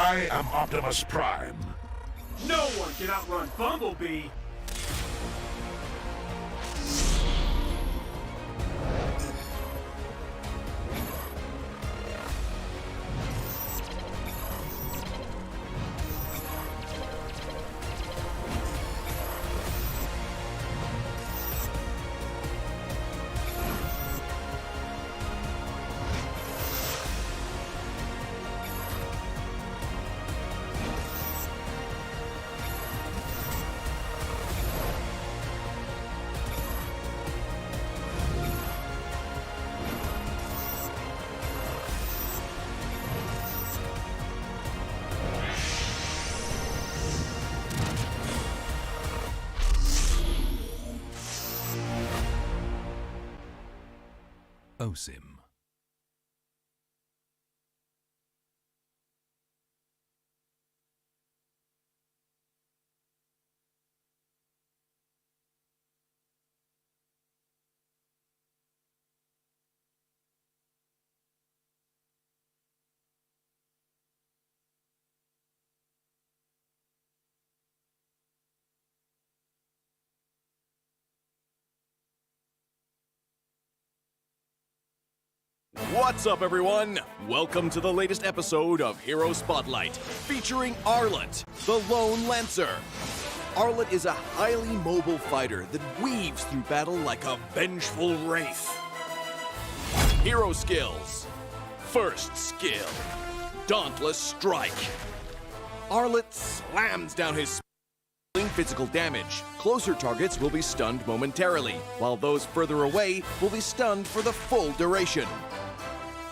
I am Optimus Prime. No one can outrun Bumblebee! OSIM. What's up, everyone? Welcome to the latest episode of Hero Spotlight, featuring Arlott, the Lone Lancer. Arlott is a highly mobile fighter that weaves through battle like a vengeful wraith. Hero skills. First skill, Dauntless Strike. Arlott slams down his dealing physical damage. Closer targets will be stunned momentarily, while those further away will be stunned for the full duration.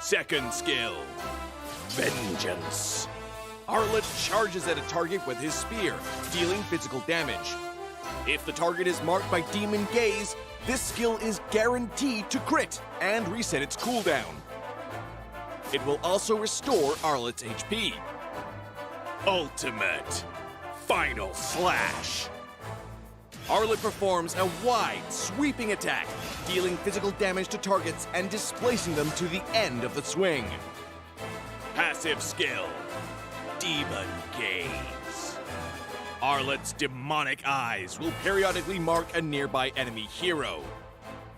Second skill, Vengeance. Arlott charges at a target with his spear, dealing physical damage. If the target is marked by Demon Gaze, this skill is guaranteed to crit and reset its cooldown. It will also restore Arlott's HP. Ultimate Final Slash. Arlott performs a wide, sweeping attack, dealing physical damage to targets and displacing them to the end of the swing. Passive skill, Demon Gaze. Arlott's demonic eyes will periodically mark a nearby enemy hero.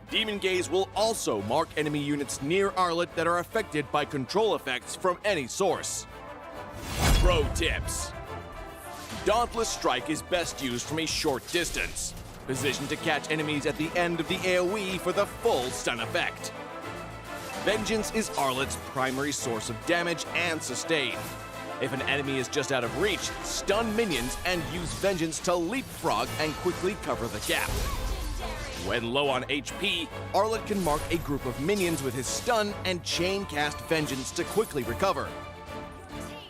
Demon Gaze will also mark enemy units near Arlott that are affected by control effects from any source. Pro tips. Dauntless Strike is best used from a short distance, positioned to catch enemies at the end of the AoE for the full stun effect. Vengeance is Arlott's primary source of damage and sustain. If an enemy is just out of reach, stun minions and use Vengeance to leapfrog and quickly cover the gap. When low on HP, Arlott can mark a group of minions with his stun and chain cast Vengeance to quickly recover.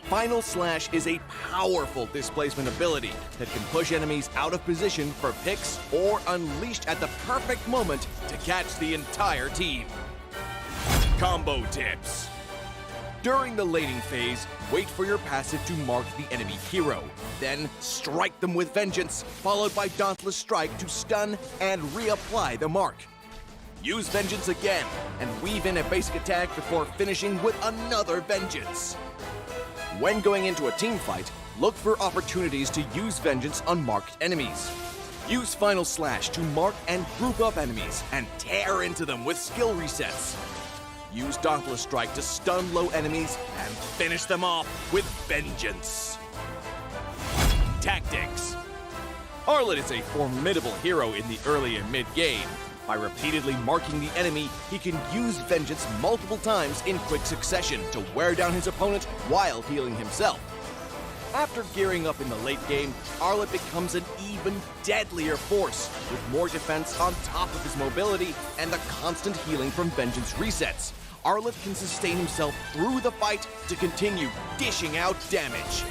Final Slash is a powerful displacement ability that can push enemies out of position for picks or unleashed at the perfect moment to catch the entire team. Combo tips. During the laning phase, wait for your passive to mark the enemy hero. Then strike them with Vengeance, followed by Dauntless Strike to stun and reapply the mark. Use Vengeance again and weave in a basic attack before finishing with another Vengeance. When going into a team fight, look for opportunities to use Vengeance on marked enemies. Use Final Slash to mark and group up enemies and tear into them with skill resets. Use Dauntless Strike to stun low enemies and finish them off with Vengeance. Tactics. Arlott is a formidable hero in the early and mid-game. By repeatedly marking the enemy, he can use Vengeance multiple times in quick succession to wear down his opponent while healing himself. After gearing up in the late game, Arlott becomes an even deadlier force, with more defense on top of his mobility and the constant healing from Vengeance resets. Arlott can sustain himself through the fight to continue dishing out damage.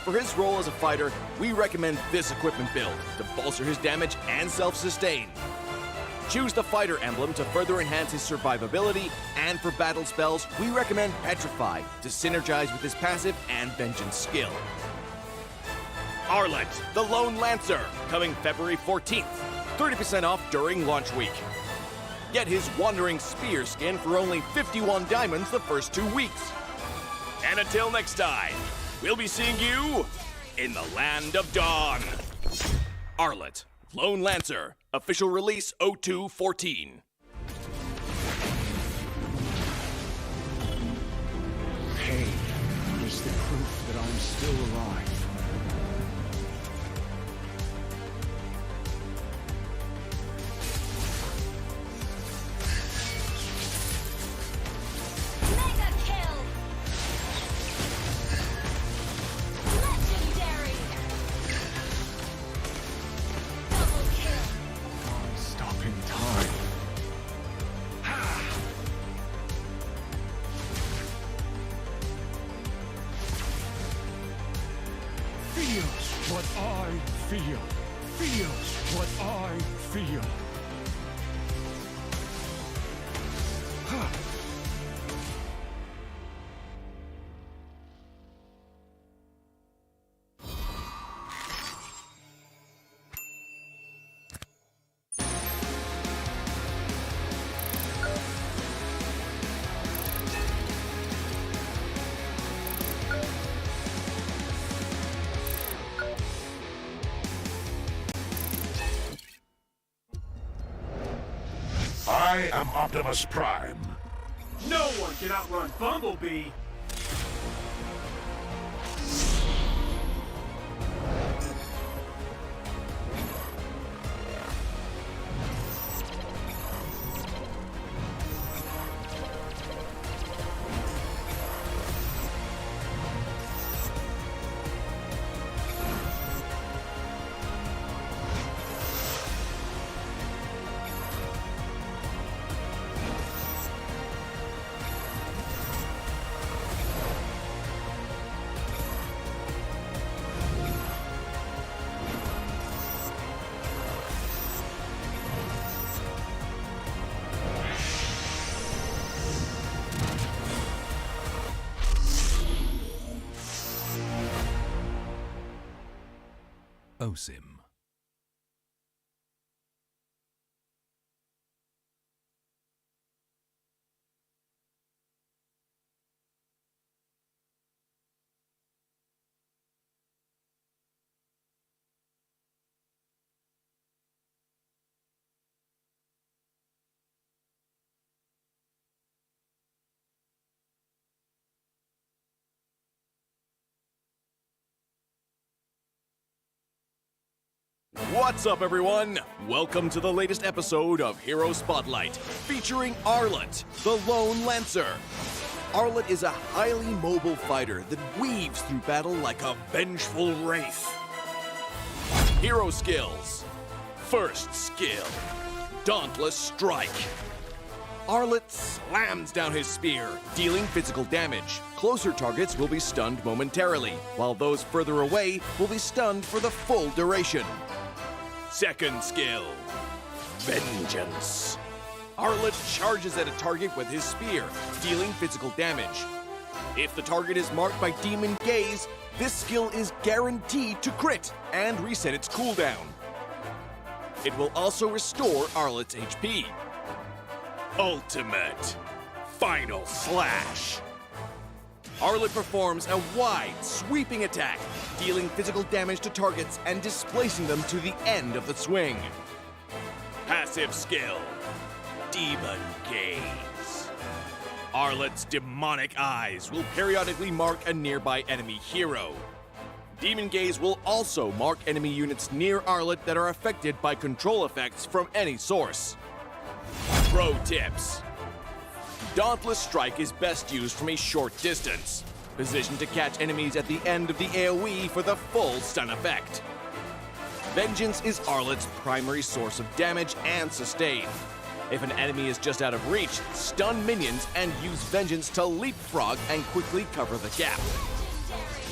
For his role as a fighter, we recommend this equipment build to bolster his damage and self-sustain. Choose the fighter emblem to further enhance his survivability, and for battle spells, we recommend Petrify to synergize with his passive and Vengeance skill. Arlott, the Lone Lancer, coming February 14th. 30% off during launch week. Get his Wandering Spear skin for only 51 diamonds the first 2 weeks. And until next time, we'll be seeing you in the Land of Dawn. Arlet, Lone Lancer, official release 0214. Pain is the proof that I'm still alive. Mega kill! Legendary! Double kill! I'm stopping time. Feel what I feel. Feel what I feel. I am Optimus Prime. No one can outrun Bumblebee. OSIM. What's up, everyone? Welcome to the latest episode of Hero Spotlight, featuring Arlet, the Lone Lancer. Arlet is a highly mobile fighter that weaves through battle like a vengeful wraith. Hero skills. First skill, Dauntless Strike. Arlet slams down his spear, dealing physical damage. Closer targets will be stunned momentarily, while those further away will be stunned for the full duration. Second skill, Vengeance. Arlet charges at a target with his spear, dealing physical damage. If the target is marked by Demon Gaze, this skill is guaranteed to crit and reset its cooldown. It will also restore Arlet's HP. Ultimate Final Slash. Arlet performs a wide, sweeping attack, dealing physical damage to targets and displacing them to the end of the swing. Passive skill, Demon Gaze. Arlet's demonic eyes will periodically mark a nearby enemy hero. Demon Gaze will also mark enemy units near Arlet that are affected by control effects from any source. Pro tips. Dauntless Strike is best used from a short distance, positioned to catch enemies at the end of the AoE for the full stun effect. Vengeance is Arlet's primary source of damage and sustain. If an enemy is just out of reach, stun minions and use Vengeance to leapfrog and quickly cover the gap.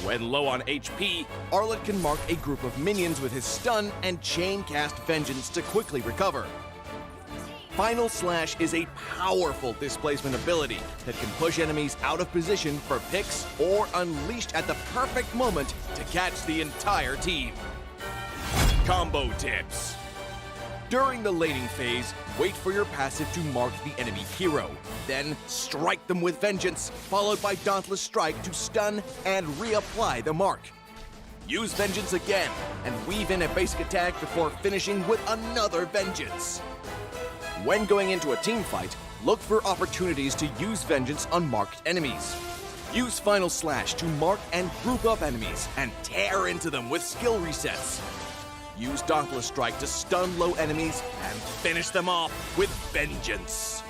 When low on HP, Arlet can mark a group of minions with his stun and chain cast Vengeance to quickly recover. Final Slash is a powerful displacement ability that can push enemies out of position for picks or unleashed at the perfect moment to catch the entire team. Combo tips. During the laning phase, wait for your passive to mark the enemy hero. Then strike them with Vengeance, followed by Dauntless Strike to stun and reapply the mark. Use Vengeance again, and weave in a basic attack before finishing with another Vengeance. When going into a team fight, look for opportunities to use Vengeance on marked enemies. Use Final Slash to mark and group up enemies and tear into them with skill resets. Use Dauntless Strike to stun low enemies and finish them off with Vengeance.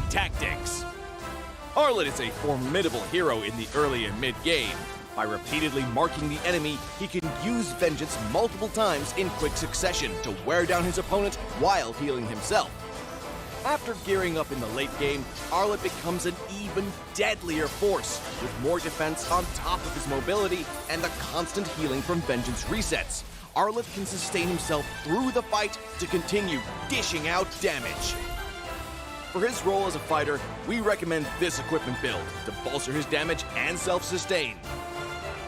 Tactics. Arlet is a formidable hero in the early and mid-game. By repeatedly marking the enemy, he can use Vengeance multiple times in quick succession to wear down his opponent while healing himself. After gearing up in the late game, Arlet becomes an even deadlier force, with more defense on top of his mobility and the constant healing from Vengeance resets. Arlet can sustain himself through the fight to continue dishing out damage. For his role as a fighter, we recommend this equipment build to bolster his damage and self-sustain.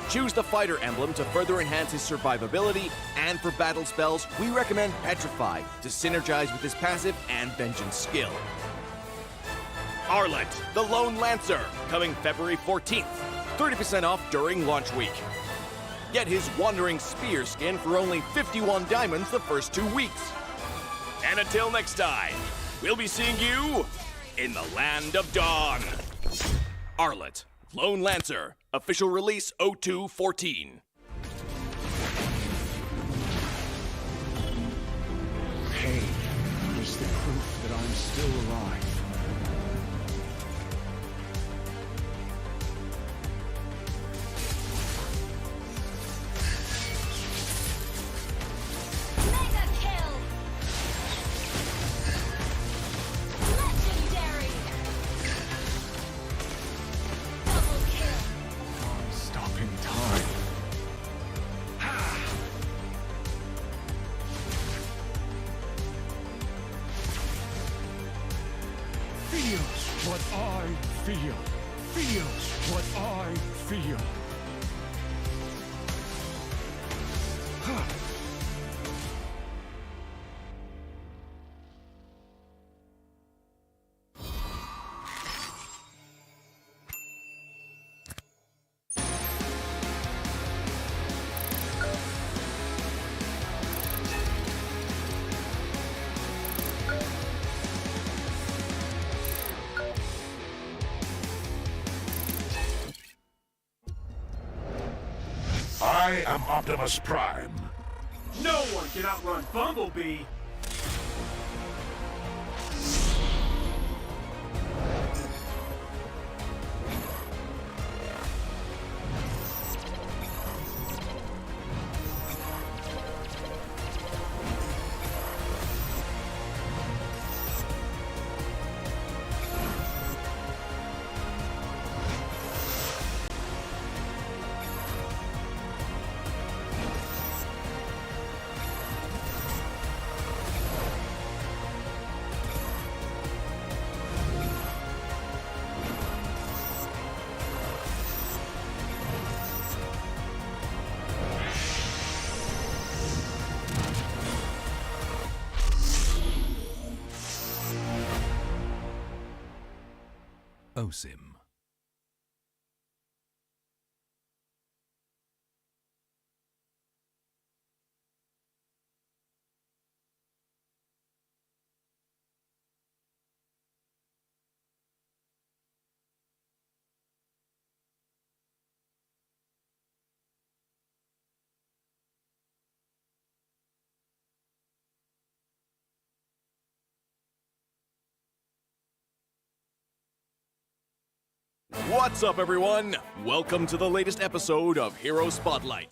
Choose the fighter emblem to further enhance his survivability, and for battle spells, we recommend Petrify to synergize with his passive and Vengeance skill. Arlet, the Lone Lancer, coming February 14th. 30% off during launch week. Get his Wandering Spear skin for only 51 diamonds the first 2 weeks. And until next time, we'll be seeing you in the Land of Dawn. Arlet, Lone Lancer, official release 0214. Pain is the proof that I'm still alive. Mega kill! Legendary! Double kill! Stopping time. Feel what I feel. Feel what I feel. I am Optimus Prime. No one can outrun Bumblebee. OSIM. What's up, everyone? Welcome to the latest episode of Hero Spotlight.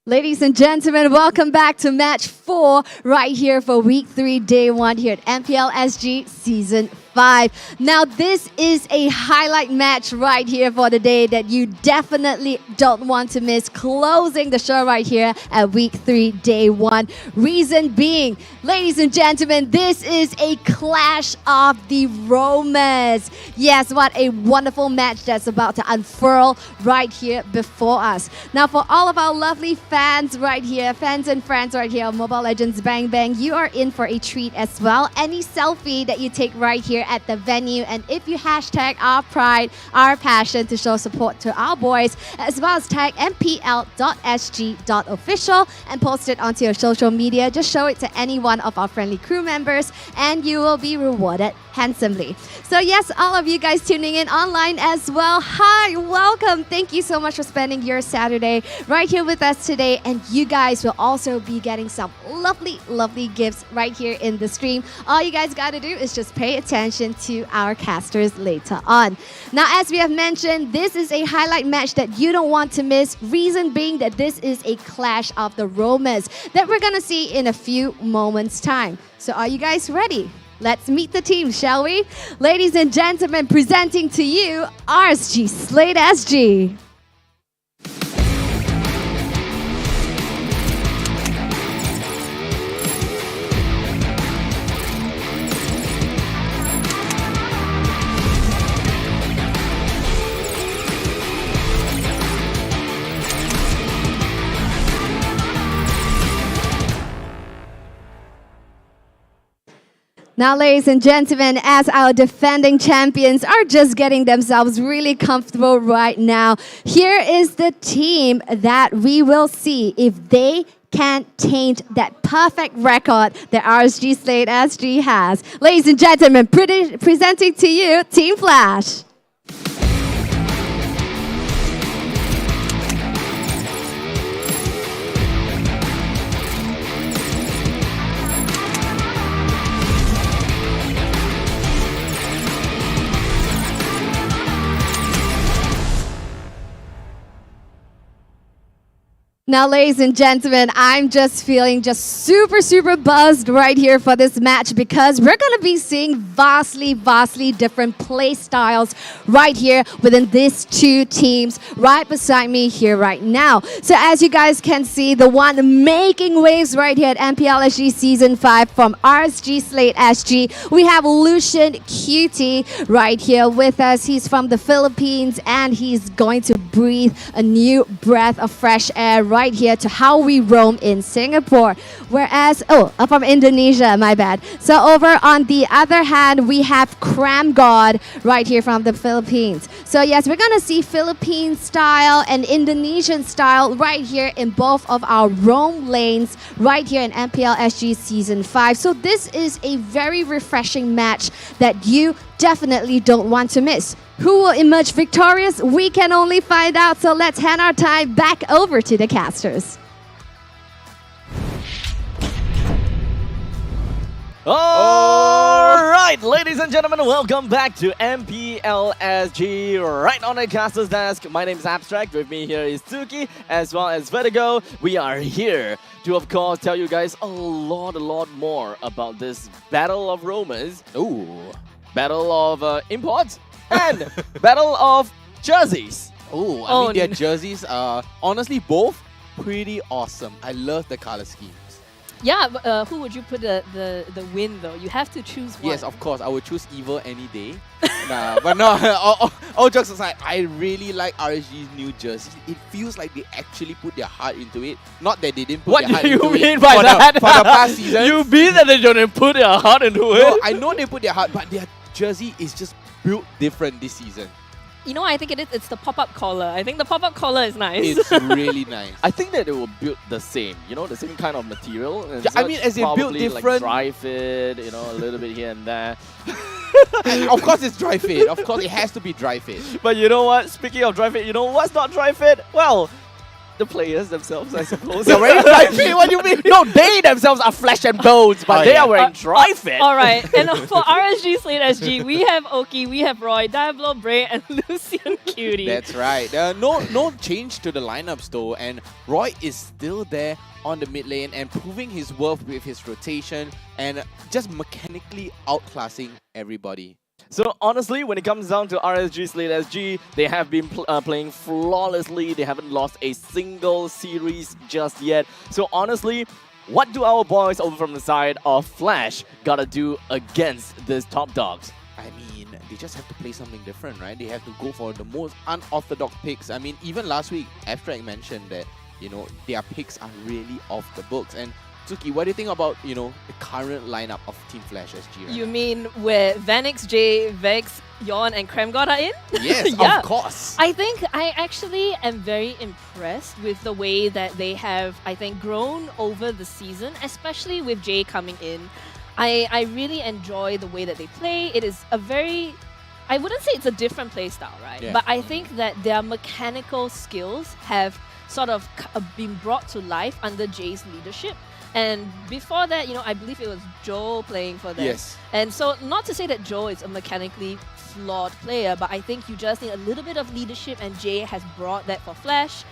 Ladies and gentlemen, welcome back to match 4 right here for week 3, day 1 here at MPL SG Season 5. Now, this is a highlight match right here for the day that you definitely don't want to miss, closing the show right here at week 3, day 1. Reason being, ladies and gentlemen, this is a clash of the Romans. Yes, what a wonderful match that's about to unfurl right here before us. Now, for all of our lovely fans right here, fans and friends right here of Mobile Legends Bang Bang, you are in for a treat as well. Any selfie that you take right here at the venue, and if you hashtag our pride, our passion to show support to our boys, as well as tag mpl.sg.official and post it onto your social media, just show it to any one of our friendly crew members and you will be rewarded handsomely. So yes, all of you guys tuning in online as well, hi, welcome. Thank you so much for spending your Saturday right here with us today, and you guys will also be getting some lovely gifts right here in the stream. All you guys got to do is just pay attention to our casters later on. Now, as we have mentioned, this is a highlight match that you don't want to miss, reason being that this is a clash of the Romans that we're gonna see in a few moments time. So are you guys ready? Let's meet the team, shall we? Ladies and gentlemen, presenting to you RSG Slate SG. Now, ladies and gentlemen, as our defending champions are just getting themselves really comfortable right now, here is the team that we will see if they can taint that perfect record that RSG Slate SG has. Ladies and gentlemen, presenting to you Team Flash. Now, ladies and gentlemen, I'm just feeling super buzzed right here for this match because we're going to be seeing vastly different play styles right here within these two teams right beside me here right now. So as you guys can see, the one making waves right here at MPL SG Season 5 from RSG Slate SG, we have Lucian Cutie right here with us. He's from the Philippines and he's going to breathe a new breath of fresh air right here to how we roam in Singapore. Whereas, from Indonesia, my bad. So over on the other hand, we have Cram God right here from the Philippines. So yes, we're gonna see Philippine style and Indonesian style right here in both of our roam lanes right here in MPL SG Season 5. So this is a very refreshing match that you definitely don't want to miss. Who will emerge victorious? We can only find out, so let's hand our time back over to the casters. Alright, ladies and gentlemen, welcome back to MPL SG right on the caster's desk. My name is Abstract, with me here is Tuki as well as Vertigo. We are here to, of course, tell you guys a lot more about this Battle of Romans. Ooh. Battle of imports and Battle of jerseys. Oh, I mean, their jerseys are honestly both pretty awesome. I love the color schemes. Yeah, but, who would you put the win though? You have to choose one. Yes, of course. I would choose Evil any day. But no, all jokes aside, I really like RSG's new jerseys. It feels like they actually put their heart into it. Not that they didn't put their heart into it. What do you mean by that? For the past season. You mean that they didn't put their heart into it? No, I know they put their heart, but their jersey is just built different this season. You know what I think it is? It's the pop-up collar. I think the pop-up collar is nice. It's really nice. I think that they were built the same, the same kind of material. And yeah, I mean, as they built different, like dry fit, a little bit here and there. Of course, it's dry fit. Of course, it has to be dry fit. But you know what? Speaking of dry fit, you know what's not dry fit? Well, the players themselves, I suppose. They're wearing dry fit, what do you mean? No, they themselves are flesh and bones, but Oh, they yeah. are wearing dry fit. All right, and for RSG Slate SG, we have Oki, we have Roy, Diablo, Bray, and Lucian Cutie. That's right. No change to the lineups though, and Roy is still there on the mid lane and proving his worth with his rotation and just mechanically outclassing everybody. So honestly, when it comes down to RSG Slate SG, they have been playing flawlessly. They haven't lost a single series just yet. So honestly, what do our boys over from the side of Flash gotta do against these top dogs? I mean, they just have to play something different, right? They have to go for the most unorthodox picks. I mean, even last week, Abstract mentioned that, you know, their picks are really off the books. And Tsuki, what do you think about, you know, the current lineup of Team Flash SG? Right You now? mean where Vanix, Jay, Vex, Yon, and Kremgod are in? Yes, Yeah. of course. I think I actually am very impressed with the way that they have, I think, grown over the season, especially with Jay coming in. I really enjoy the way that they play. It is a very, I wouldn't say it's a different play style, right? Yeah. But I think that their mechanical skills have sort of been brought to life under Jay's leadership. And before that, you know, I believe it was Joe playing for them. Yes. And so, not to say that Joe is a mechanically flawed player, but I think you just need a little bit of leadership, and Jay has brought that for Flash.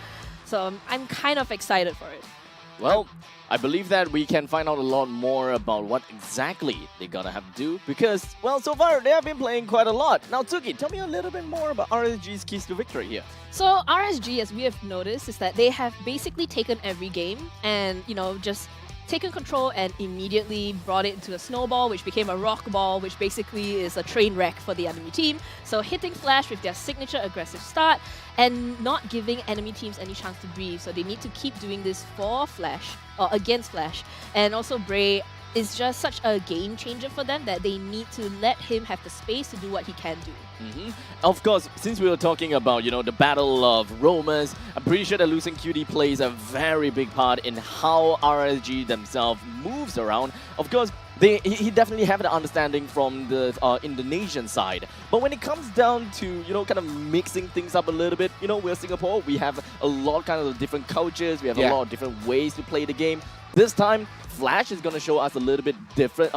So I'm kind of excited for it. Well, I believe that we can find out a lot more about what exactly they gotta have to do because, well, so far they have been playing quite a lot. Now, Tsuki, tell me a little bit more about RSG's keys to victory here. So RSG, as we have noticed, is that they have basically taken every game and, you know, just taken control and immediately brought it into a snowball, which became a rock ball, which basically is a train wreck for the enemy team. So hitting Flash with their signature aggressive start and not giving enemy teams any chance to breathe. So they need to keep doing this for Flash, or against Flash. And also Bray is just such a game changer for them that they need to let him have the space to do what he can do. Of course, since we were talking about, you know, the battle of Romans, I'm pretty sure that Lucian Cutie plays a very big part in how RSG themselves moves around. Of course, he definitely have an understanding from the Indonesian side. But when it comes down to, you know, kind of mixing things up a little bit, you know, we're Singapore, we have a lot kind of different cultures, we have a lot of different ways to play the game. This time, Flash is going to show us a little bit different,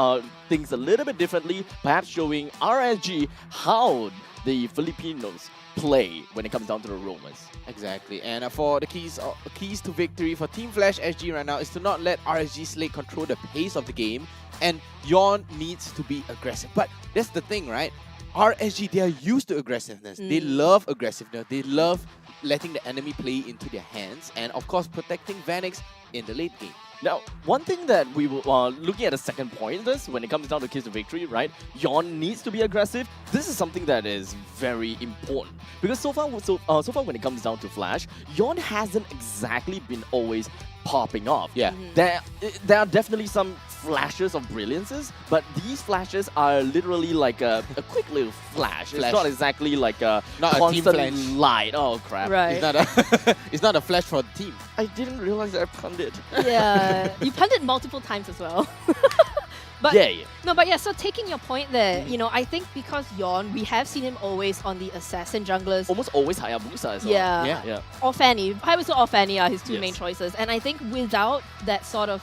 things a little bit differently, perhaps showing RSG how the Filipinos play when it comes down to the Romans. Exactly, and for the keys to victory for Team Flash SG right now is to not let RSG Slate control the pace of the game, and Yon needs to be aggressive. But that's the thing, right? RSG, they are used to aggressiveness. They love aggressiveness. They love letting the enemy play into their hands, and of course protecting Vanix in the late game. Now, one thing that we were looking at the second point is when it comes down to keys to victory, right? Yon needs to be aggressive. This is something that is very important because so far when it comes down to Flash, Yon hasn't exactly been always popping off. Yeah. There are definitely some flashes of brilliances, but these flashes are literally like a quick little flash. It's not exactly like a Not a team constant flash. light. Oh crap! Right. It's not a flash for the team. I didn't realize that I punted. Yeah. You punted multiple times as well. But Yay. no, but yeah, so taking your point there, you know, I think because Yon, we have seen him always on the assassin junglers. Almost always Hayabusa as well. Yeah. Yeah. Or Fanny. Hayabusa or Fanny are his two Yes. main choices. And I think without that sort of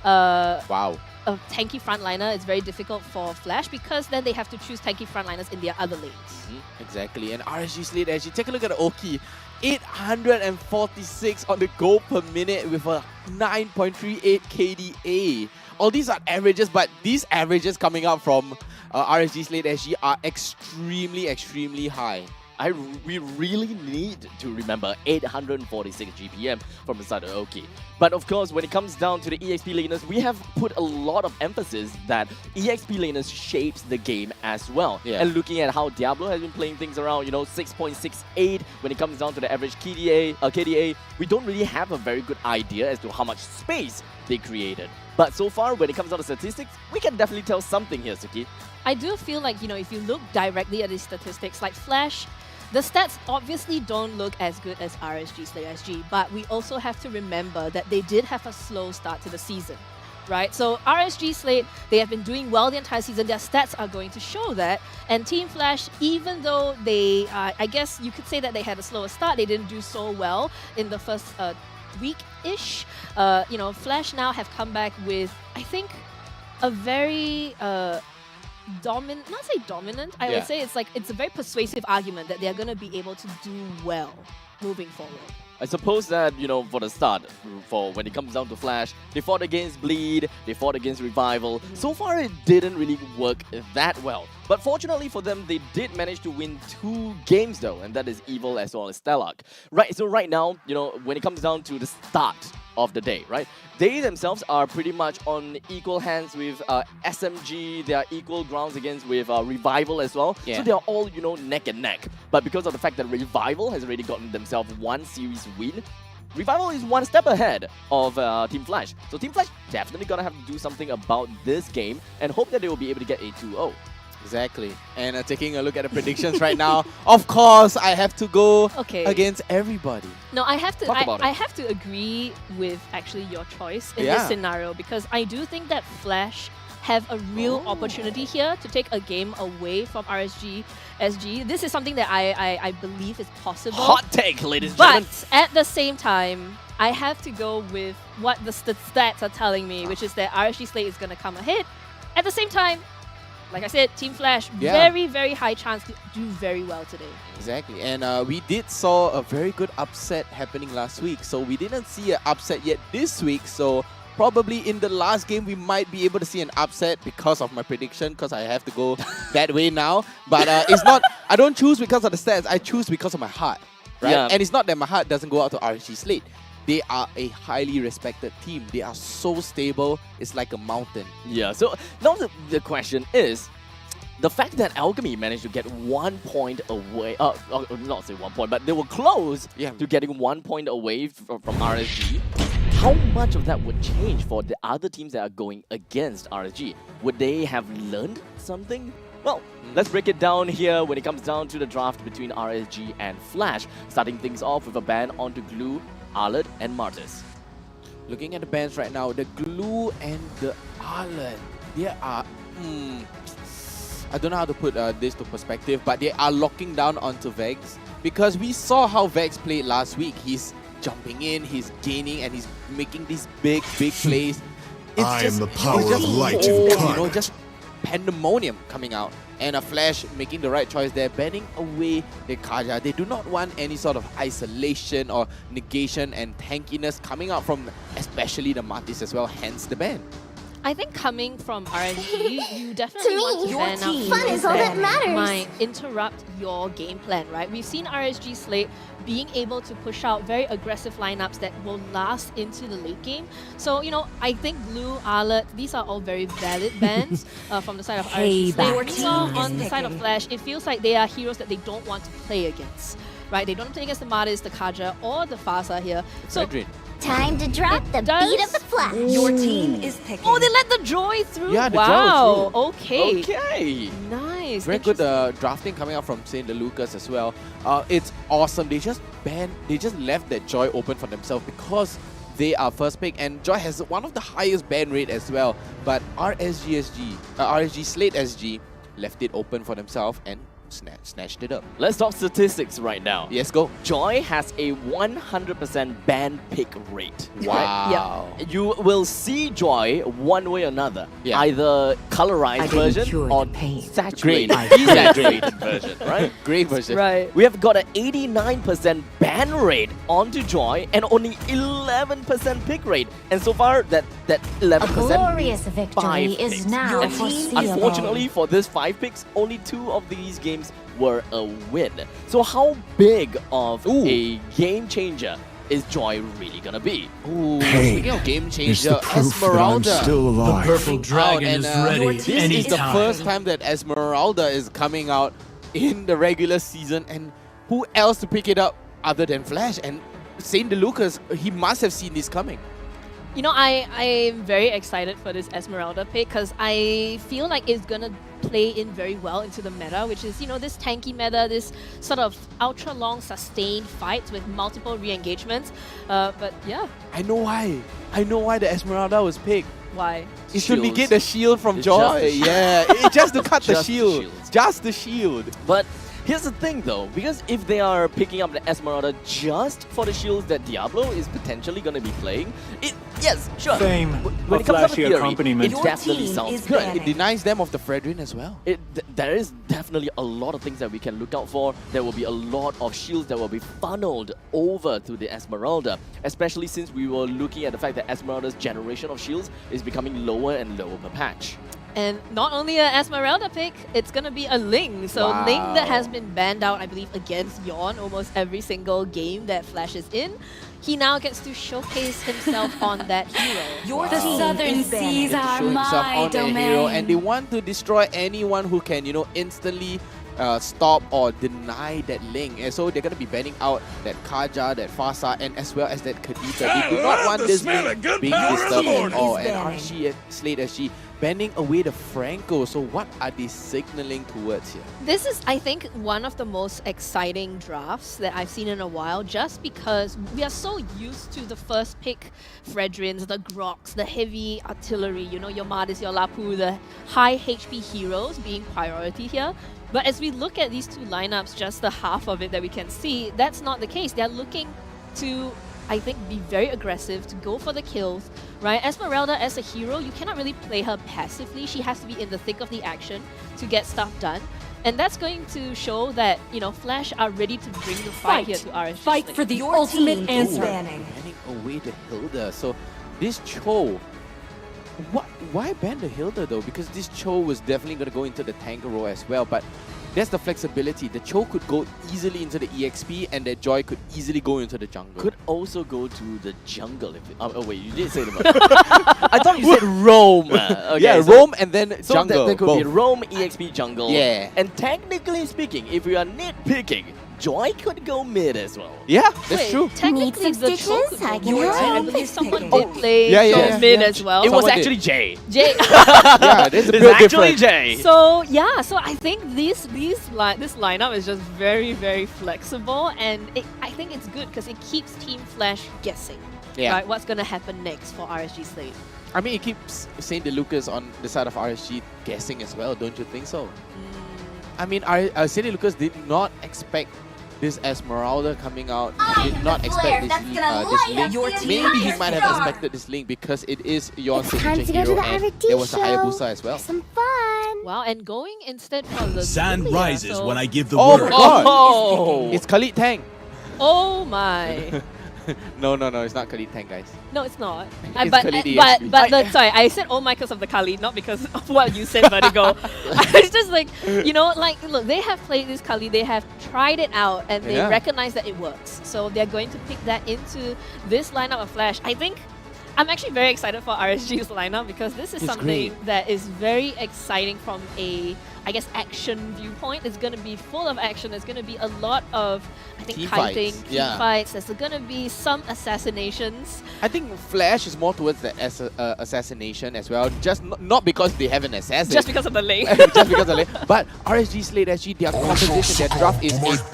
Wow. a tanky frontliner, it's very difficult for Flash because then they have to choose tanky frontliners in their other lanes. Exactly, and RSG Slate SG, take a look at the Oki. 846 on the goal per minute with a 9.38 KDA. All these are averages, but these averages coming up from RSG Slate SG are extremely, extremely high. We really need to remember 846 GPM from the side of Oki. But of course, when it comes down to the EXP laners, we have put a lot of emphasis that EXP laners shapes the game as well. Yeah. And looking at how Diablo has been playing things around, you know, 6.68 when it comes down to the average KDA, we don't really have a very good idea as to how much space they created. But so far, when it comes down to statistics, we can definitely tell something here, Suki. I do feel like, you know, if you look directly at these statistics, like Flash, the stats obviously don't look as good as RSG Slate SG, but we also have to remember that they did have a slow start to the season, right? So RSG Slate, they have been doing well the entire season. Their stats are going to show that. And Team Flash, even though they, I guess you could say that they had a slower start, they didn't do so well in the first week-ish. Flash now have come back with, I think, a very not say dominant, I would say it's a very persuasive argument that they're going to be able to do well moving forward. I suppose that, for the start, for when it comes down to Flash, they fought against Bleed, they fought against Revival. So far, it didn't really work that well. But fortunately for them, they did manage to win 2 games though, and that is Evil as well as Stellark. Right, so right now, when it comes down to the start of the day, right? They themselves are pretty much on equal hands with SMG. They are equal grounds against with Revival as well. Yeah. So they are all, neck and neck. But because of the fact that Revival has already gotten themselves 1 series win, Revival is 1 step ahead of Team Flash. So Team Flash definitely gonna have to do something about this game and hope that they will be able to get a 2-0. Exactly. And taking a look at the predictions right now, of course, I have to go against everybody. No, I have to. Talk about it. I have to agree with actually your choice in this scenario, because I do think that Flash have a real opportunity here to take a game away from RSG SG. This is something that I believe is possible. Hot take, ladies and gentlemen. But at the same time, I have to go with what the stats are telling me, which is that RSG Slate is going to come ahead. At the same time, like I said, Team Flash, very, very high chance to do very well today. Exactly. And we did saw a very good upset happening last week. So we didn't see an upset yet this week. So probably in the last game, we might be able to see an upset because of my prediction, because I have to go that way now. But it's not, I don't choose because of the stats. I choose because of my heart, right? Yeah. And it's not that my heart doesn't go out to RSG Slate. They are a highly respected team. They are so stable. It's like a mountain. Yeah, so now the question is, the fact that Alchemy managed to get 1 point away, not say 1 point, but they were close to getting 1 point away from RSG. How much of that would change for the other teams that are going against RSG? Would they have learned something? Well, let's break it down here when it comes down to the draft between RSG and Flash. Starting things off with a ban onto Glue, Arlet, and Martis. Looking at the bans right now, the Glue and the Arlet, they are... I don't know how to put this to perspective, but they are locking down onto Vex, because we saw how Vex played last week. He's jumping in, he's gaining, and he's making these big plays. I am the power of light and color. Just pandemonium coming out. And a Flash making the right choice there, banning away the Kaja. They do not want any sort of isolation or negation and tankiness coming out from especially the Martis as well, hence the ban. I think coming from RNG, you definitely want to ban out Fun is all that matters. might interrupt your game plan, right? We've seen RSG Slate being able to push out very aggressive lineups that will last into the late game. So, I think Blue, Arlet, these are all very valid bans from the side of RSG Slate. Meanwhile, on the side of Flash, it feels like they are heroes that they don't want to play against, right? They don't want to play against the Martis, the Kaja, or the Fasa here. So, Time to drop the beat of the Flash. Your team is picking. oh, they let the Joy through? Yeah, the wow. Joy Okay. Okay. Nice. Very good drafting coming out from St. Lucas as well. It's awesome. They just left that Joy open for themselves because they are first pick, and Joy has one of the highest ban rate as well. But RSG Slate SG left it open for themselves and snatched it up. Let's talk statistics right now. Yes, go. Joy has a 100% ban pick rate. Wow. Right? You will see Joy one way or another. Yeah. Either colorized version or saturated, desaturated version, right? Great version. Right. We have got an 89% ban rate onto Joy and only 11% pick rate. And so far, that 11% A glorious victory five is picks. now And foreseeable. unfortunately, for this 5 picks, only 2 of these games were a win. So how big of a game changer is Joy really gonna be? Ooh, Pain speaking of game is changer, the proof that I'm Esmeralda. still alive. Purple Dragon and, is ready this is the anytime. first time that Esmeralda is coming out in the regular season, and who else to pick it up other than Flash? And St. Lucas, he must have seen this coming. I am very excited for this Esmeralda pick because I feel like it's gonna play in very well into the meta, which is, this tanky meta, this sort of ultra long sustained fights with multiple re-engagements. But yeah. I know why the Esmeralda was picked. Why? It should Shields. negate the shield from It's Joy. just the Yeah, it's just to cut the Just the shield. shields. Just the shield. But Here's the thing though, because if they are picking up the Esmeralda just for the shields that Diablo is potentially going to be playing, yes, sure. Fame When of it comes down to flashy theory, accompaniment. it definitely sounds good. It denies them of the Fredrin as well. There is definitely a lot of things that we can look out for. There will be a lot of shields that will be funneled over to the Esmeralda, especially since we were looking at the fact that Esmeralda's generation of shields is becoming lower and lower per patch. And not only a Esmeralda pick, it's going to be a Ling. So Wow. Ling that has been banned out, I believe, against Yawn almost every single game that Flash is in. He now gets to showcase himself on that hero. Your southern seas are Show himself my on their domain. hero, and they want to destroy anyone who can, instantly stop or deny that Ling. And so they're going to be banning out that Kaja, that Fasa, and as well as that Kadita. They do not want this Ling being disturbed at all. And RSG Slate SG banning away the Franco. So what are they signaling towards here? This is, I think, one of the most exciting drafts that I've seen in a while, just because we are so used to the first pick Fredrins, the Groks, the heavy artillery, your Madis, your Lapu, the high HP heroes being priority here. But as we look at these two lineups, just the half of it that we can see, that's not the case. They're looking to, I think, be very aggressive, to go for the kills, right? Esmeralda as a hero, you cannot really play her passively. She has to be in the thick of the action to get stuff done. And that's going to show that, Flash are ready to bring the fight here to RSG. Fight for the ultimate answer. Banning away the Hilda. So this Cho, why ban the Hilda though? Because this Cho was definitely going to go into the tank role as well. But there's the flexibility. The Cho could go easily into the EXP, and that Joy could easily go into the jungle. Could also go to the jungle. Oh wait, you did say the I thought you said roam. Okay, yeah, so roam and then so jungle. There could be both. roam, EXP, jungle. Yeah. And technically speaking, if we are nitpicking, Joy could go mid as well. Yeah, that's Wait, true. Need technically some the Cho stitches? could I go can mid, help. right? I believe someone Oh, did play yeah, Cho yeah, mid yeah. as well. It was Someone did. actually Jay. Jay. Yeah, there's a It's bit actually different. Jay. So yeah, so I think this lineup is just very, very flexible, and I think it's good because it keeps Team Flash guessing. Yeah. Right, what's gonna happen next for RSG Slate? I mean, it keeps Saint Lucas on the side of RSG guessing as well, don't you think so? I mean, Saint Lucas did not expect this Esmeralda coming out. He did not expect this Link. Your team Maybe he is might have strong. expected this Link because it is your It's time signature to go to hero, the and RSG there was a show. Hayabusa as well. Some fun. Wow, and going instead for the Sun Lilia, rises so- when I give the Oh word. god! Oh! It's Khalid Tang. Oh my! No, it's not Khalid Tang, guys. No, it's not. It's But Khalid sorry, I said oh my because of the Khalid, not because of what you said, Vertigo. It's just like, look, they have played this Khalid, they have tried it out, and they Yeah. recognize that it works. So they're going to pick that into this lineup of Flash. I think I'm actually very excited for RSG's lineup because this is It's something great. that is very exciting from a, action viewpoint. It's going to be full of action. There's going to be a lot of, Team kiting, fights, team yeah. fights. There's going to be some assassinations. I think Flash is more towards the assassination as well. Just not because they have an assassin. Just because of the lane. just because of it. But RSG Slate SG, their composition, their draft is a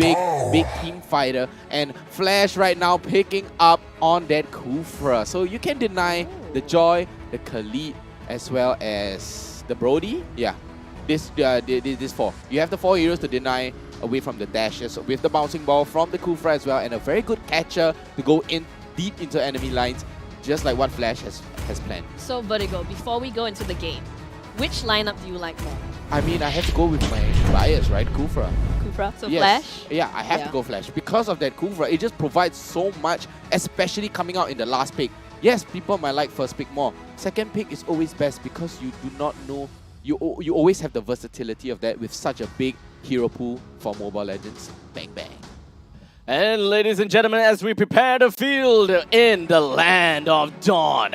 big team fighter. And Flash right now picking up on that Kufra. So you can deny the Joy, the Khalid, as well as the Brody. Yeah, this four. You have the 4 heroes to deny away from the dashes with the bouncing ball from the Kufra as well, and a very good catcher to go in deep into enemy lines, just like what Flash has planned. So Vertigo, before we go into the game, which lineup do you like more? I mean, I have to go with my bias, right? Kufra. Kufra? So Yes. Flash? Yeah, I have Yeah. to go Flash. Because of that Kufra, it just provides so much, especially coming out in the last pick. Yes, people might like first pick more. Second pick is always best because you do not know, you always have the versatility of that with such a big hero pool for Mobile Legends. Bang, bang. And ladies and gentlemen, as we prepare the field in the land of Dawn,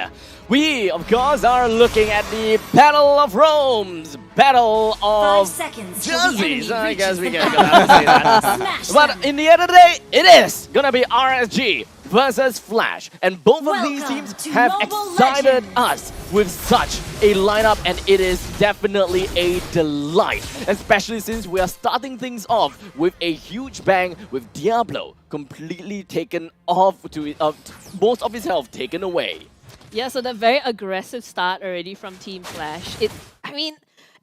we, of course, are looking at the Battle of Rome's Battle 5 of seconds till the Jerseys. enemy I guess we reaches can the have to say that. Smash But them. in the end of the day, it is gonna be RSG versus Flash. And both of these Welcome teams to have Mobile excited Legends. us with such a lineup, and it is definitely a delight, especially since we are starting things off with a huge bang with Diablo completely taken off to most of his health taken away. Yeah, so the very aggressive start already from Team Flash.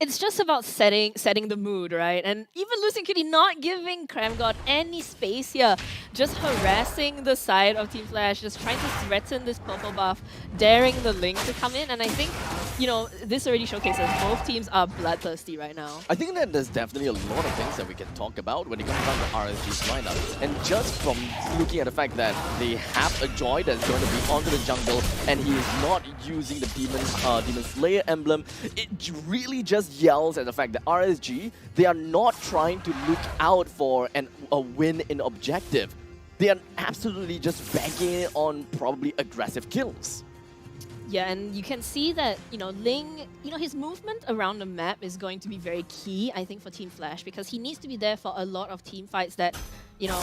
It's just about setting the mood, right? And even Losing Cutie not giving Cramgod any space here, just harassing the side of Team Flash, just trying to threaten this purple buff, daring the Ling to come in. And I think, you know, this already showcases both teams are bloodthirsty right now. I think that there's definitely a lot of things that we can talk about when it comes down to RSG's lineup. And just from looking at the fact that they have a Joy that's going to be onto the jungle and he is not using the Demon Slayer emblem, it really just yells at the fact that RSG, they are not trying to look out for a win in objective. They are absolutely just banking on probably aggressive kills. Yeah, and you can see that, you know, Ling, you know, his movement around the map is going to be very key, I think, for Team Flash, because he needs to be there for a lot of team fights that, you know,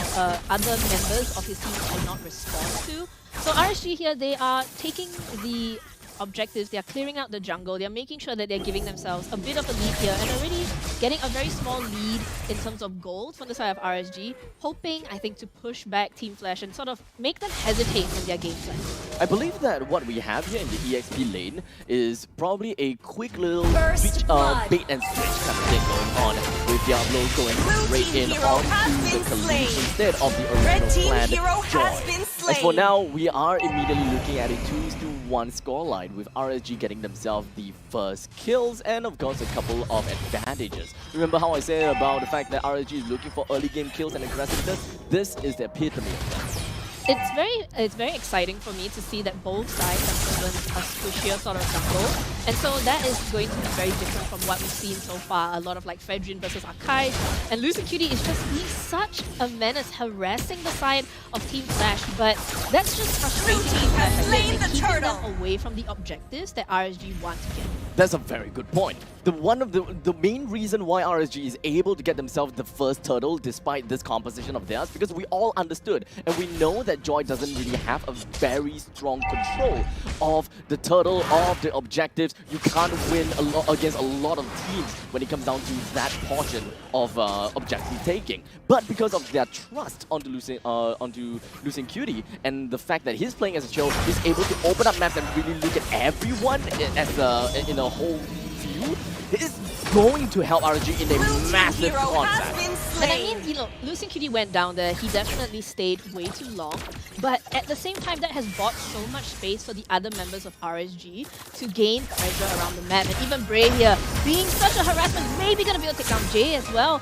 other members of his team cannot respond to. So RSG here, they are taking the objectives, they are clearing out the jungle, they're making sure that they're giving themselves a bit of a lead here and already getting a very small lead in terms of gold from the side of RSG, hoping, I think, to push back Team Flash and sort of make them hesitate in their gameplay. I believe that what we have here in the EXP lane is probably a quick little bait and switch kind of thing going on, with Diablo going straight in onto the Khalid instead of the original planned Joy. As for now, we are immediately looking at a 2-1 scoreline, with RSG getting themselves the first kills and of course a couple of advantages. Remember how I said about the fact that RSG is looking for early game kills and aggressiveness? This is the epitome of that. It's very exciting for me to see that both sides have chosen a squishier sort of jungle, and so that is going to be very different from what we've seen so far. A lot of like Fredrin versus Archive, and Losing Cutie is just being such a menace, harassing the side of Team Flash, but that's just frustrating Team Flash. They're keeping them away from the objectives that RSG want to get. That's a very good point. The main reason why RSG is able to get themselves the first turtle despite this composition of theirs, because we all understood and we know that Joy doesn't really have a very strong control of the turtle, of the objectives. You can't win against a lot of teams when it comes down to that portion of objective taking. But because of their trust onto Losing Cutie and the fact that he's playing as a Cho, he's able to open up maps and really look at everyone as in a whole view. It is going to help RSG in a massive contact. And I mean, you know, Losing Cutie went down there, he definitely stayed way too long, but at the same time that has bought so much space for the other members of RSG to gain pressure around the map. And even Bray here, being such a harassment, maybe gonna be able to take down Jay as well.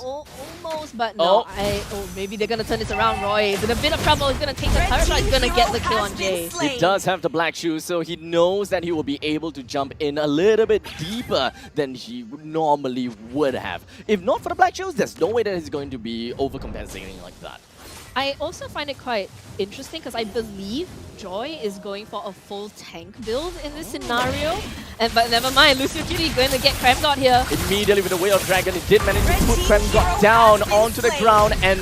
Almost, but no, maybe they're gonna turn this around. Roy is in a bit of trouble, he's gonna take the turret shot, he's gonna get the kill on Jay. He does have the black shoes, so he knows that he will be able to jump in a little bit deeper than he normally would have. If not for the black shoes, there's no way that he's going to be overcompensating like that. I also find it quite interesting because I believe Joy is going for a full tank build in this scenario. But never mind, Losing Cutie going to get Cramgod here. Immediately with the Way of Dragon, he did manage to put Cramgod down onto the ground and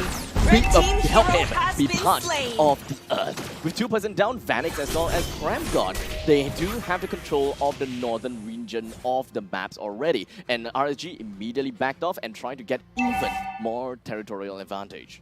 help him be part of the earth. With 2% down, Vanix as well as Cramgod, they do have the control of the northern region of the maps already. And RSG immediately backed off and tried to get even more territorial advantage.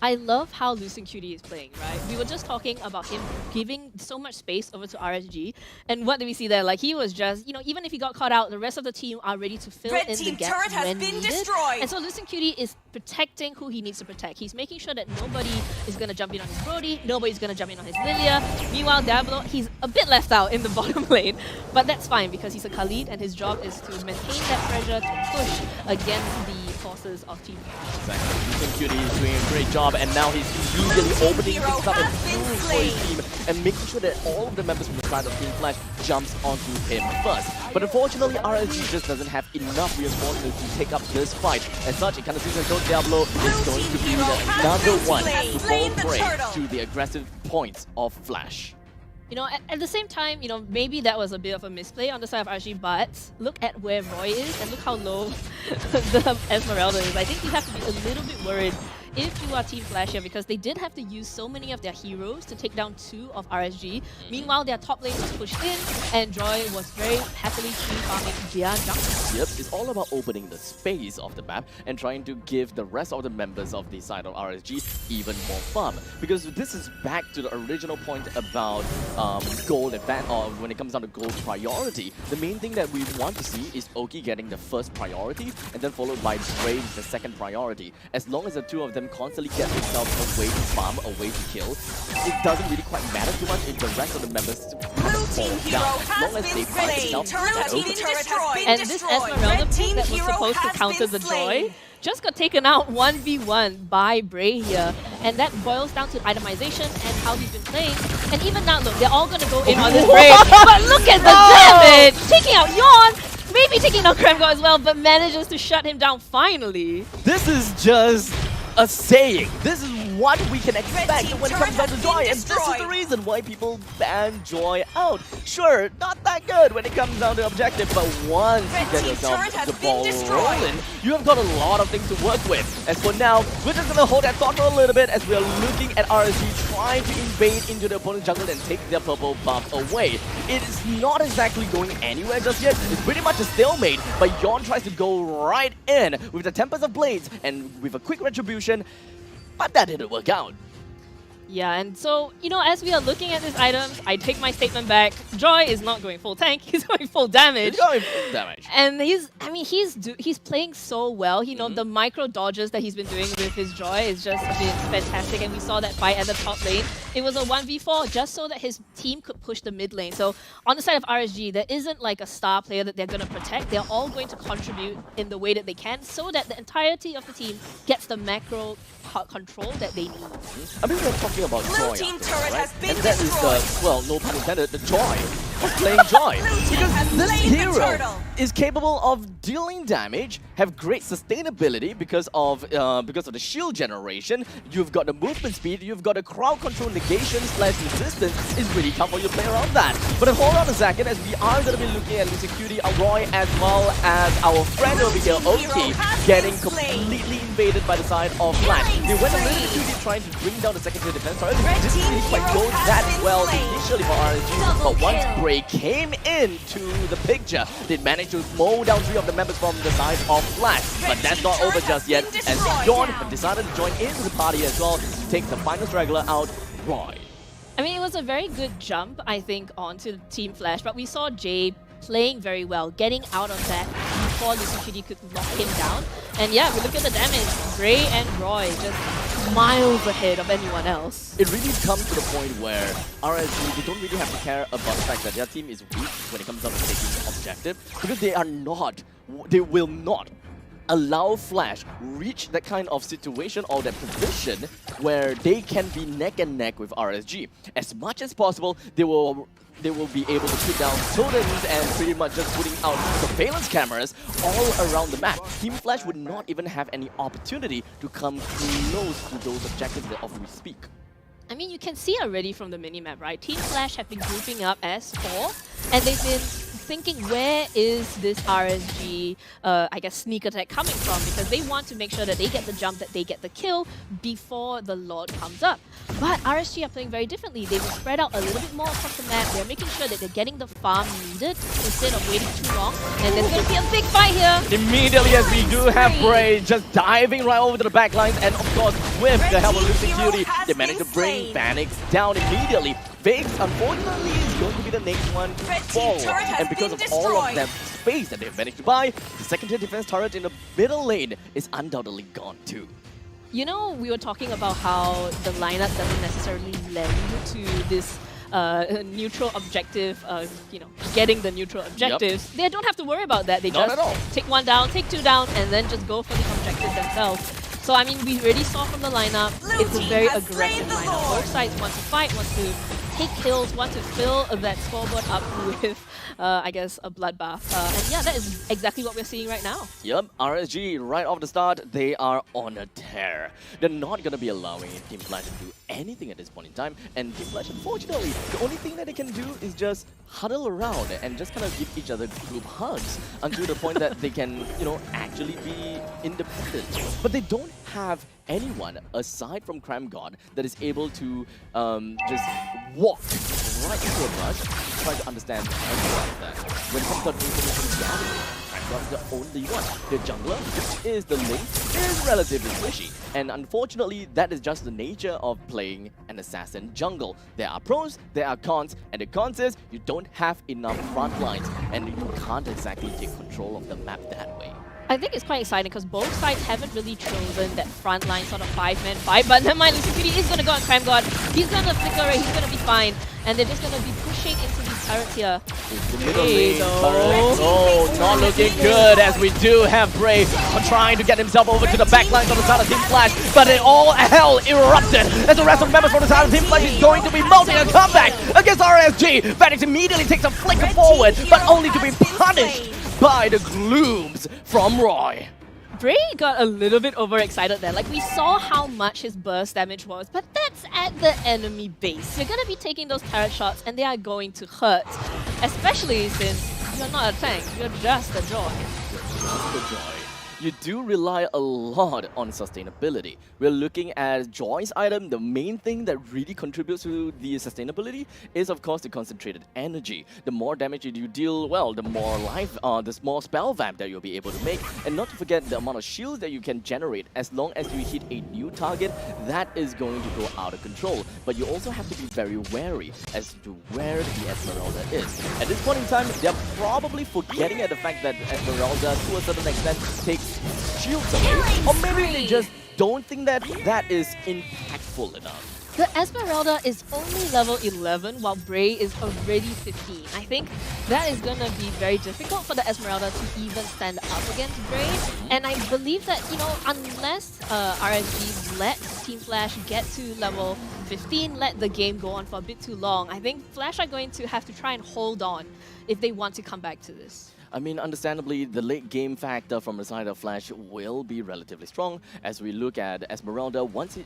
I love how Losing Cutie is playing, right? We were just talking about him giving so much space over to RSG, and what did we see there? Like, he was just, you know, even if he got caught out, the rest of the team are ready to fill in the gaps when needed. And so Losing Cutie is protecting who he needs to protect. He's making sure that nobody is going to jump in on his Brody, nobody's going to jump in on his Lilia. Meanwhile, Diablo, he's a bit left out in the bottom lane, but that's fine because he's a Khalid and his job is to maintain that pressure, to push against the forces of Team Flash. Exactly. Losing Cutie is doing a great job, and now he's immediately opening things up and moving for his team and making sure that all of the members from the side of Team Flash jumps onto him first. But unfortunately, RSG just doesn't have enough reinforcements to take up this fight. As such, it kind of seems as though Diablo is going to be another one to fall prey to the aggressive points of Flash. You know, at the same time, you know, maybe that was a bit of a misplay on the side of RSG, but look at where Roy is and look how low the Esmeralda is. I think you have to be a little bit worried if you are Team Flash here, because they did have to use so many of their heroes to take down 2 of RSG. Meanwhile, their top lane was pushed in, and Joy was very happily tree farming Jia jungle. Yep, it's all about opening the space of the map and trying to give the rest of the members of the side of RSG even more fun. Because this is back to the original point about gold advance, or when it comes down to gold priority. The main thing that we want to see is Oki getting the first priority, and then followed by Brave the second priority. As long as the two of them constantly get themselves a way to farm, a way to kill, it doesn't really quite matter too much if the rest of the members fall down. As long as they find themselves at Oki. And this Esmeralda pick that was supposed to counter the Joy just got taken out 1v1 by Bray here. And that boils down to itemization and how he's been playing. And even now, look, they're all going to go in on this Bray. But look at the damage! Taking out Yawn, maybe taking out Kremgo as well, but manages to shut him down finally. This is just a saying. This is what we can expect when it comes down to Joy, and this is the reason why people ban Joy out. Sure, not that good when it comes down to objective, but once you get yourself the ball rolling, you have got a lot of things to work with. As for now, we're just gonna hold that thought for a little bit as we are looking at RSG trying to invade into the opponent's jungle and take their purple buff away. It is not exactly going anywhere just yet. It's pretty much a stalemate, but Yawn tries to go right in with the Tempest of Blades and with a quick retribution. But that didn't work out. Yeah, and so, you know, as we are looking at these items, I take my statement back. Joy is not going full tank, he's going full damage. He's going full damage. And he's playing so well. You know, the micro dodges that he's been doing with his Joy is just been fantastic. And we saw that fight at the top lane. It was a 1v4 just so that his team could push the mid lane. So on the side of RSG, there isn't like a star player that they're going to protect. They're all going to contribute in the way that they can so that the entirety of the team gets the macro control that they need. I mean, we're talking about Joy, right? And that is the, well, no pun intended, the joy of playing Joy. Because this hero is capable of dealing damage, have great sustainability because of the shield generation. You've got the movement speed, you've got the crowd control negation / resistance. It's really tough for you to play around that. But hold on a second, as we are going to be looking at Security, Roy, as well as our friend over here, Oki, getting completely invaded by the side of Flash. They went a little bit too deep trying to bring down the secondary defense. It didn't really quite go that well initially for RSG, but once Bray came into the picture, they managed to mow down 3 of the members from the side of Flash. But that's not over just yet, as Yawn have decided to join into the party as well to take the final straggler out, Roy. I mean, it was a very good jump, I think, onto Team Flash, but we saw Jay playing very well, getting out of that before Lucid could lock him down. And yeah, we look at the damage, Bray and Roy just miles ahead of anyone else. It really comes to the point where RSG, they don't really have to care about the fact that their team is weak when it comes down to taking the objective, because they will not allow Flash reach that kind of situation or that position where they can be neck and neck with RSG. As much as possible, they will be able to put down totems and pretty much just putting out surveillance cameras all around the map. Team Flash would not even have any opportunity to come close to those objectives as we speak. I mean, you can see already from the minimap, right? Team Flash have been grouping up as 4, and they've been thinking, where is this RSG, I guess, sneak attack coming from? Because they want to make sure that they get the jump, that they get the kill before the Lord comes up. But RSG are playing very differently. They will spread out a little bit more across the map. They're making sure that they're getting the farm needed instead of waiting too long. And there's going to be a big fight here. Immediately, as we do have Bray just diving right over to the back lines, and of course, with the help of Lucid Cutie, they managed to bring Panics down immediately. Vex, unfortunately, is going to be the next one to fall. And because of all of that space that they've managed to buy, the second-tier defense turret in the middle lane is undoubtedly gone too. You know, we were talking about how the lineup doesn't necessarily lend to this neutral objective, you know, getting the neutral objectives. They don't have to worry about that. They just take 1 down, take 2 down, and then just go for the objective themselves. So, I mean, we already saw from the lineup, it's a very aggressive lineup. Both sides want to fight, want to take kills, want to fill that scoreboard up with I guess, a bloodbath. And yeah, that is exactly what we're seeing right now. Yep, RSG right off the start, they are on a tear. They're not going to be allowing Team Flash to do anything at this point in time. And Team Flash, unfortunately, the only thing that they can do is just huddle around and just kind of give each other group hugs until the point that they can, you know, actually be independent. But they don't have anyone aside from Cram God that is able to just walk right into a rush, try to understand everyone of that. When it comes to information gathering, Cram God is the only one. The jungler, which is the Link, is relatively squishy. And unfortunately, that is just the nature of playing an assassin jungle. There are pros, there are cons, and the cons is you don't have enough front lines, and you can't exactly take control of the map that way. I think it's quite exciting because both sides haven't really chosen that frontline sort of 5-man fight. But never mind, Lucy is going to go on Cram God. He's going to flicker it, he's going to be fine. And they're just going to be pushing into these turrets here. The middle lane turret. Oh, not looking good as we do have Bray trying to get himself over to the back lines on the side of Team Flash. But it all hell erupted as the rest of the members from the side of Team Flash is going to be mounting a comeback against RSG. Phoenix immediately takes a flicker forward, but only to be punished by the glooms from Roy. Bray got a little bit overexcited there. Like, we saw how much his burst damage was, but that's at the enemy base. You're going to be taking those turret shots, and they are going to hurt. Especially since you're not a tank, you're just a Joy. Just a Joy. You do rely a lot on sustainability. We're looking at Joy's item. The main thing that really contributes to the sustainability is, of course, the concentrated energy. The more damage you deal, well, the more life, the more spell vamp that you'll be able to make. And not to forget the amount of shields that you can generate. As long as you hit a new target, that is going to go out of control. But you also have to be very wary as to where the Esmeralda is. At this point in time, they're probably forgetting at the fact that Esmeralda, to a certain extent, takes shields away, or maybe they just don't think that that is impactful enough. The Esmeralda is only level 11 while Bray is already 15. I think that is going to be very difficult for the Esmeralda to even stand up against Bray. And I believe that, you know, unless RSG let Team Flash get to level 15, let the game go on for a bit too long, I think Flash are going to have to try and hold on if they want to come back to this. I mean, understandably, the late game factor from the side of Flash will be relatively strong as we look at Esmeralda. Once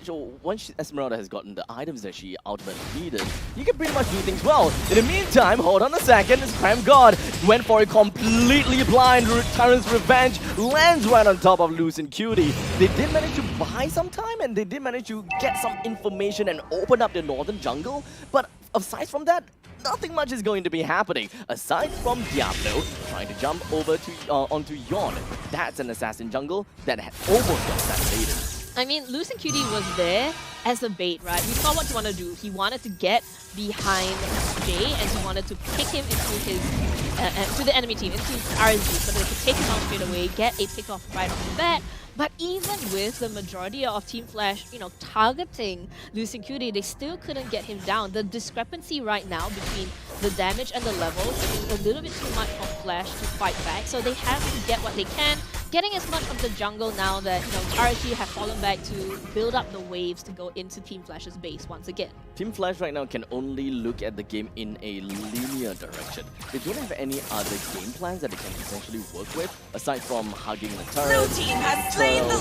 Esmeralda has gotten the items that she ultimately needed, you can pretty much do things well. In the meantime, hold on a second, Cram God went for a completely blind Tyrant's Revenge, lands right on top of Lucian Cutie. They did manage to buy some time and they did manage to get some information and open up the northern jungle, but aside from that, nothing much is going to be happening, aside from Diablo trying to jump over to onto Yawn. That's an assassin jungle that almost got assassinated. I mean, Lucian Cutie was there as a bait, right? We saw what he wanted to do. He wanted to get behind Jay and he wanted to pick him into his to the enemy team, into RSG, so that they could take him out straight away, get a pick off right off the bat. But even with the majority of Team Flash, you know, targeting Lucian Cutie, they still couldn't get him down. The discrepancy right now between the damage and the levels is a little bit too much for Flash to fight back. So they have to get what they can, getting as much of the jungle now that, you know, RSG have fallen back to build up the waves to go into Team Flash's base once again. Team Flash right now can only look at the game in a linear direction. They don't have any other game plans that they can essentially work with, aside from hugging the turret,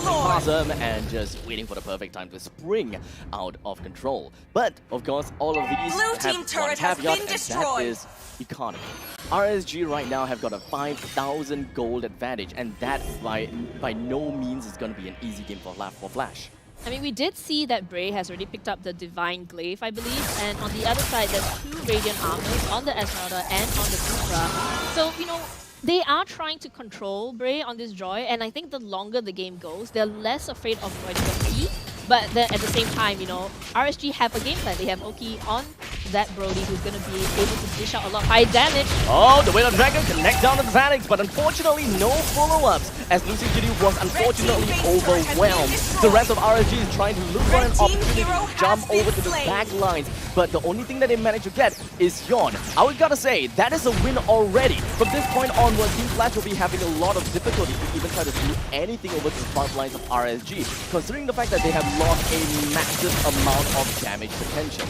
awesome, and just waiting for the perfect time to spring out of control. But, of course, all of these have one caveat, and that is economy. RSG right now have got a 5,000 gold advantage, and that by no means is going to be an easy game for Flash. I mean, we did see that Bray has already picked up the Divine Glaive, I believe, and on the other side, there's 2 Radiant Armors on the Esmeralda and on the Supra. So, you know, they are trying to control Bray on this Joy, and I think the longer the game goes, they're less afraid of avoiding the P. But then at the same time, you know, RSG have a game plan. They have Oki on that Brody who's going to be able to dish out a lot of high damage. Oh, the Wheel of Dragon connects down to the Phoenix, but unfortunately no follow-ups as Lucian Cutie was unfortunately overwhelmed. The rest of RSG is trying to look for an opportunity to jump over to the back lines, but the only thing that they managed to get is Yawn. I would gotta say, that is a win already. From this point onwards, Team Flash will be having a lot of difficulty to even try to do anything over to the front lines of RSG, considering the fact that they have lost a massive amount of damage potential.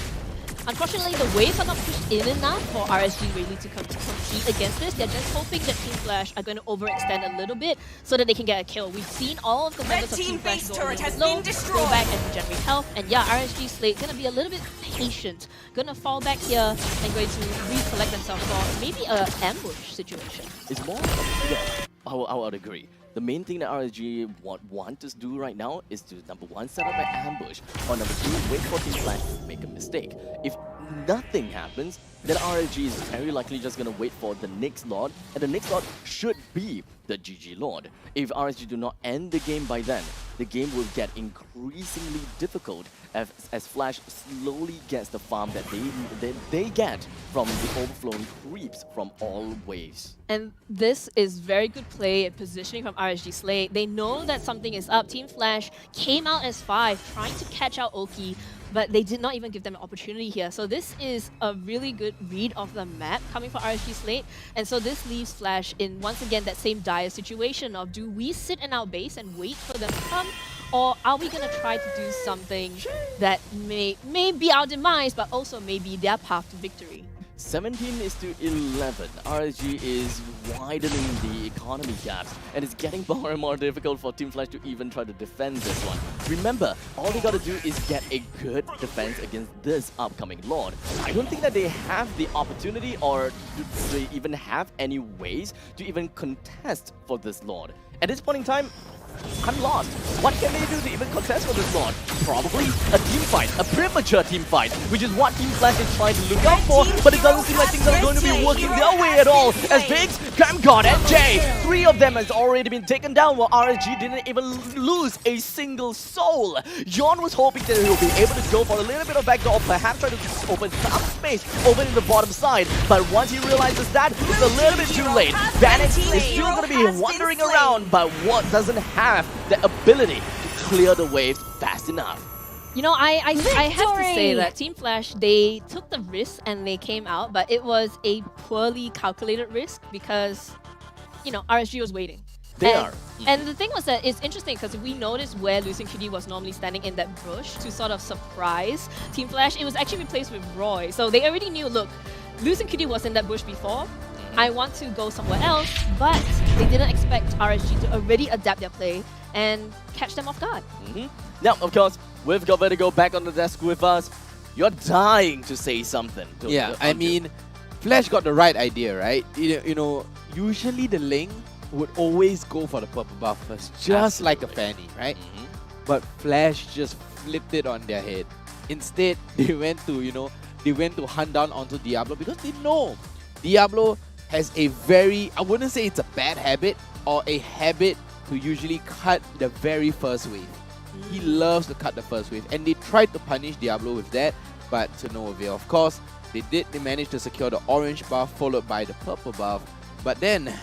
Unfortunately, the waves are not pushed in enough for RSG really to compete against this. They're just hoping that Team Flash are going to overextend a little bit so that they can get a kill. We've seen all of the members of Team Flash go a little bit low, go back and regenerate health. And yeah, RSG Slate going to be a little bit patient. Going to fall back here and going to recollect themselves for maybe an ambush situation. It's more, yeah, I would agree. The main thing that RSG want to do right now is to, number one, set up an ambush, or number two, wait for Team Flash to make a mistake. If nothing happens, then RSG is very likely just going to wait for the next Lord, and the next Lord should be the GG Lord. If RSG do not end the game by then, the game will get increasingly difficult as Flash slowly gets the farm that they get from the overflowing creeps from all waves. And this is very good play and positioning from RSG Slate. They know that something is up. Team Flash came out as 5, trying to catch out Oki, but they did not even give them an opportunity here. So this is a really good read of the map coming from RSG Slate. And so this leaves Flash in, once again, that same dire situation of, do we sit in our base and wait for them to come? Or are we going to try to do something that may be our demise, but also maybe their path to victory? 17-11. RSG is widening the economy gaps, and it's getting more and more difficult for Team Flash to even try to defend this one. Remember, all they gotta do is get a good defense against this upcoming Lord. I don't think that they have the opportunity, or do they even have any ways to even contest for this Lord. At this point in time, I'm lost. What can they do to even contest for this Lord? Probably a team fight, a premature team fight, which is what Team Flash is trying to look out for, but it doesn't seem like things are going to be working their way at all. As Biggs, Camgod, and Jay, 3 of them has already been taken down, while RSG didn't even lose a single soul. Yon was hoping that he'll be able to go for a little bit of backdoor, perhaps try to open some space over in the bottom side, but once he realizes that, it's a little bit too late. Bandit is still going to be wandering around, but what doesn't have the ability to clear the waves fast enough. You know, I have to say that Team Flash, they took the risk and they came out, but it was a poorly calculated risk because, you know, RSG was waiting. And the thing was that it's interesting because if we noticed where Lucien Cutie was normally standing in that bush to sort of surprise Team Flash, it was actually replaced with Roy. So they already knew, look, Lucien Cutie was in that bush before. I want to go somewhere else, but they didn't expect RSG to already adapt their play and catch them off guard. Now, of course, we've got Vertigo back on the desk with us. You're dying to say something. I mean, Flash got the right idea, right? You know, usually the lane would always go for the purple buff first, just like a Fanny, right? But Flash just flipped it on their head. Instead, they went to hunt down onto Diablo because they know Diablo has a very, I wouldn't say it's a bad habit, or a habit to usually cut the very first wave. He loves to cut the first wave, and they tried to punish Diablo with that, but to no avail. Of course, they managed to secure the orange buff followed by the purple buff, but then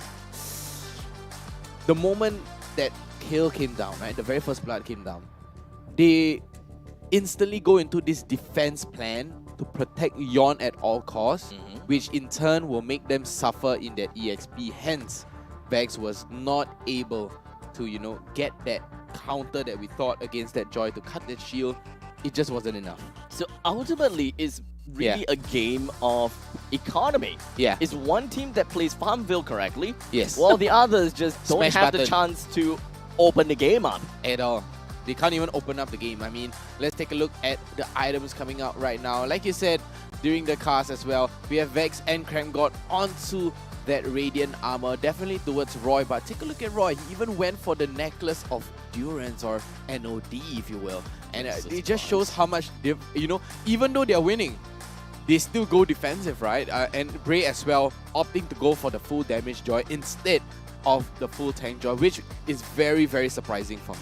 the moment that kill came down, right, the very first blood came down, they instantly go into this defense plan to protect Yon at all costs, which in turn will make them suffer in that EXP. Hence, Vex was not able to, you know, get that counter that we thought against that Joy to cut that shield. It just wasn't enough. So ultimately, it's really a game of economy. It's one team that plays Farmville correctly, while the others just don't have the chance to open the game up at all. They can't even open up the game. I mean, let's take a look at the items coming out right now. Like you said, during the cast as well, we have Vex and Kremgod onto that Radiant armor, definitely towards Roy. But take a look at Roy. He even went for the Necklace of Durance, or NOD, if you will. And it just shows how much, you know, even though they're winning, they still go defensive, right? And Bray as well, opting to go for the full damage Joy instead of the full tank Joy, which is very, very surprising for me.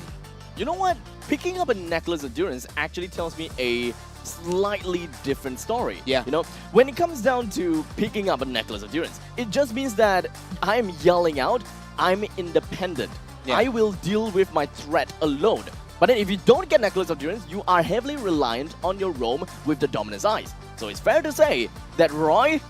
You know what? Picking up a Necklace of Endurance actually tells me a slightly different story. You know, when it comes down to picking up a Necklace of Endurance, it just means that I'm yelling out, I'm independent. I will deal with my threat alone. But then if you don't get Necklace of Endurance, you are heavily reliant on your roam with the Dominance Eyes. So it's fair to say that Roy,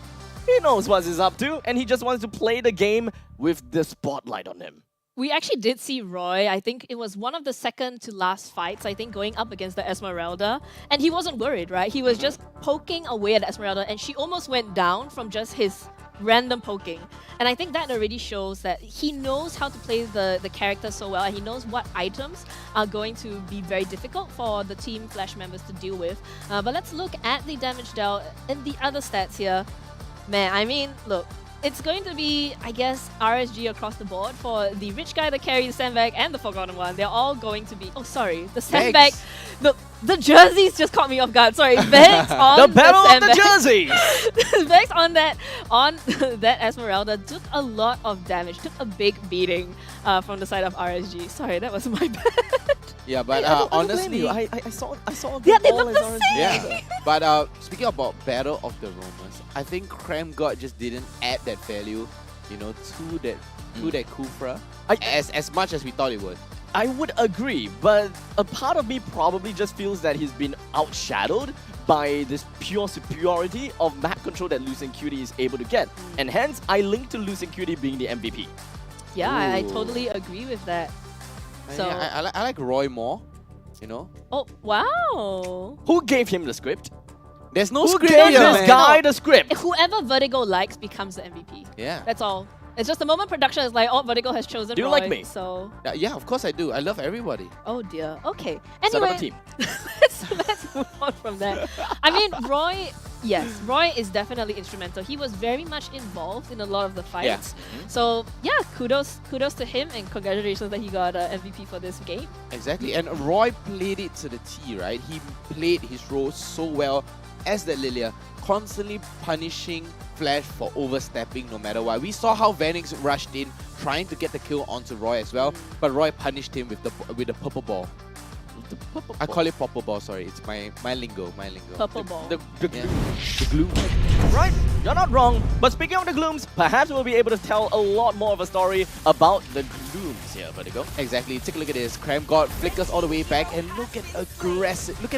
he knows what he's up to, and he just wants to play the game with the spotlight on him. we actually did see Roy. I think it was one of the second to last fights, I think, going up against the Esmeralda. And he wasn't worried, right? He was just poking away at the Esmeralda, and she almost went down from just his random poking. And I think that already shows that he knows how to play the character so well, and he knows what items are going to be very difficult for the Team Flash members to deal with. But let's look at the damage dealt and the other stats here. Man, I mean, look, it's going to be, I guess, RSG across the board for the rich guy that carries the sandbag and the Forgotten One. They're all going to be... Oh, sorry. The sandbag... Look, the jerseys just caught me off guard. Sorry, Vex on the battle the of the jerseys! Vex on that Esmeralda took a lot of damage, took a big beating from the side of RSG. Sorry, that was my bad. Yeah, but honestly... I saw a Yeah, good they ball look as the RSG. same! Yeah, but speaking about Battle of the Romans, I think Cram God just didn't add that value, you know, to that Kufra as much as we thought it would. I would agree, but a part of me probably just feels that he's been outshadowed by this pure superiority of map control that Lucent Cutie is able to get. And hence, I link to Lucent Cutie being the MVP. Yeah, I Ooh. totally agree with that. So, I like Roy more, you know. oh, wow. Who gave him the script? There's no Who script gave here, this man. guy the script? Whoever Vertigo likes becomes the MVP. Yeah. That's all. It's just the moment production is like, oh, Vertigo has chosen Do you Roy, like me? So, Yeah, of course I do. I love everybody. oh dear. Okay. Set up a Anyway, team. let's move on from that. I mean, Roy, yes, Roy is definitely instrumental. He was very much involved in a lot of the fights. Yeah. So yeah, kudos to him, and congratulations that he got MVP for this game. Exactly. And Roy played it to the T, right? He played his role so well as that Lilia, constantly punishing Flash for overstepping no matter what. We saw how Vanix rushed in, trying to get the kill onto Roy as well, but Roy punished him with the purple ball. I call it purple ball, sorry. It's my lingo. Purple ball. The Yeah. The glue. Right, you're not wrong. But speaking of the glooms, perhaps we'll be able to tell a lot more of a story about the glooms here, Vertigo. Exactly. Take a look at this. Cram God flickers all the way back, and look at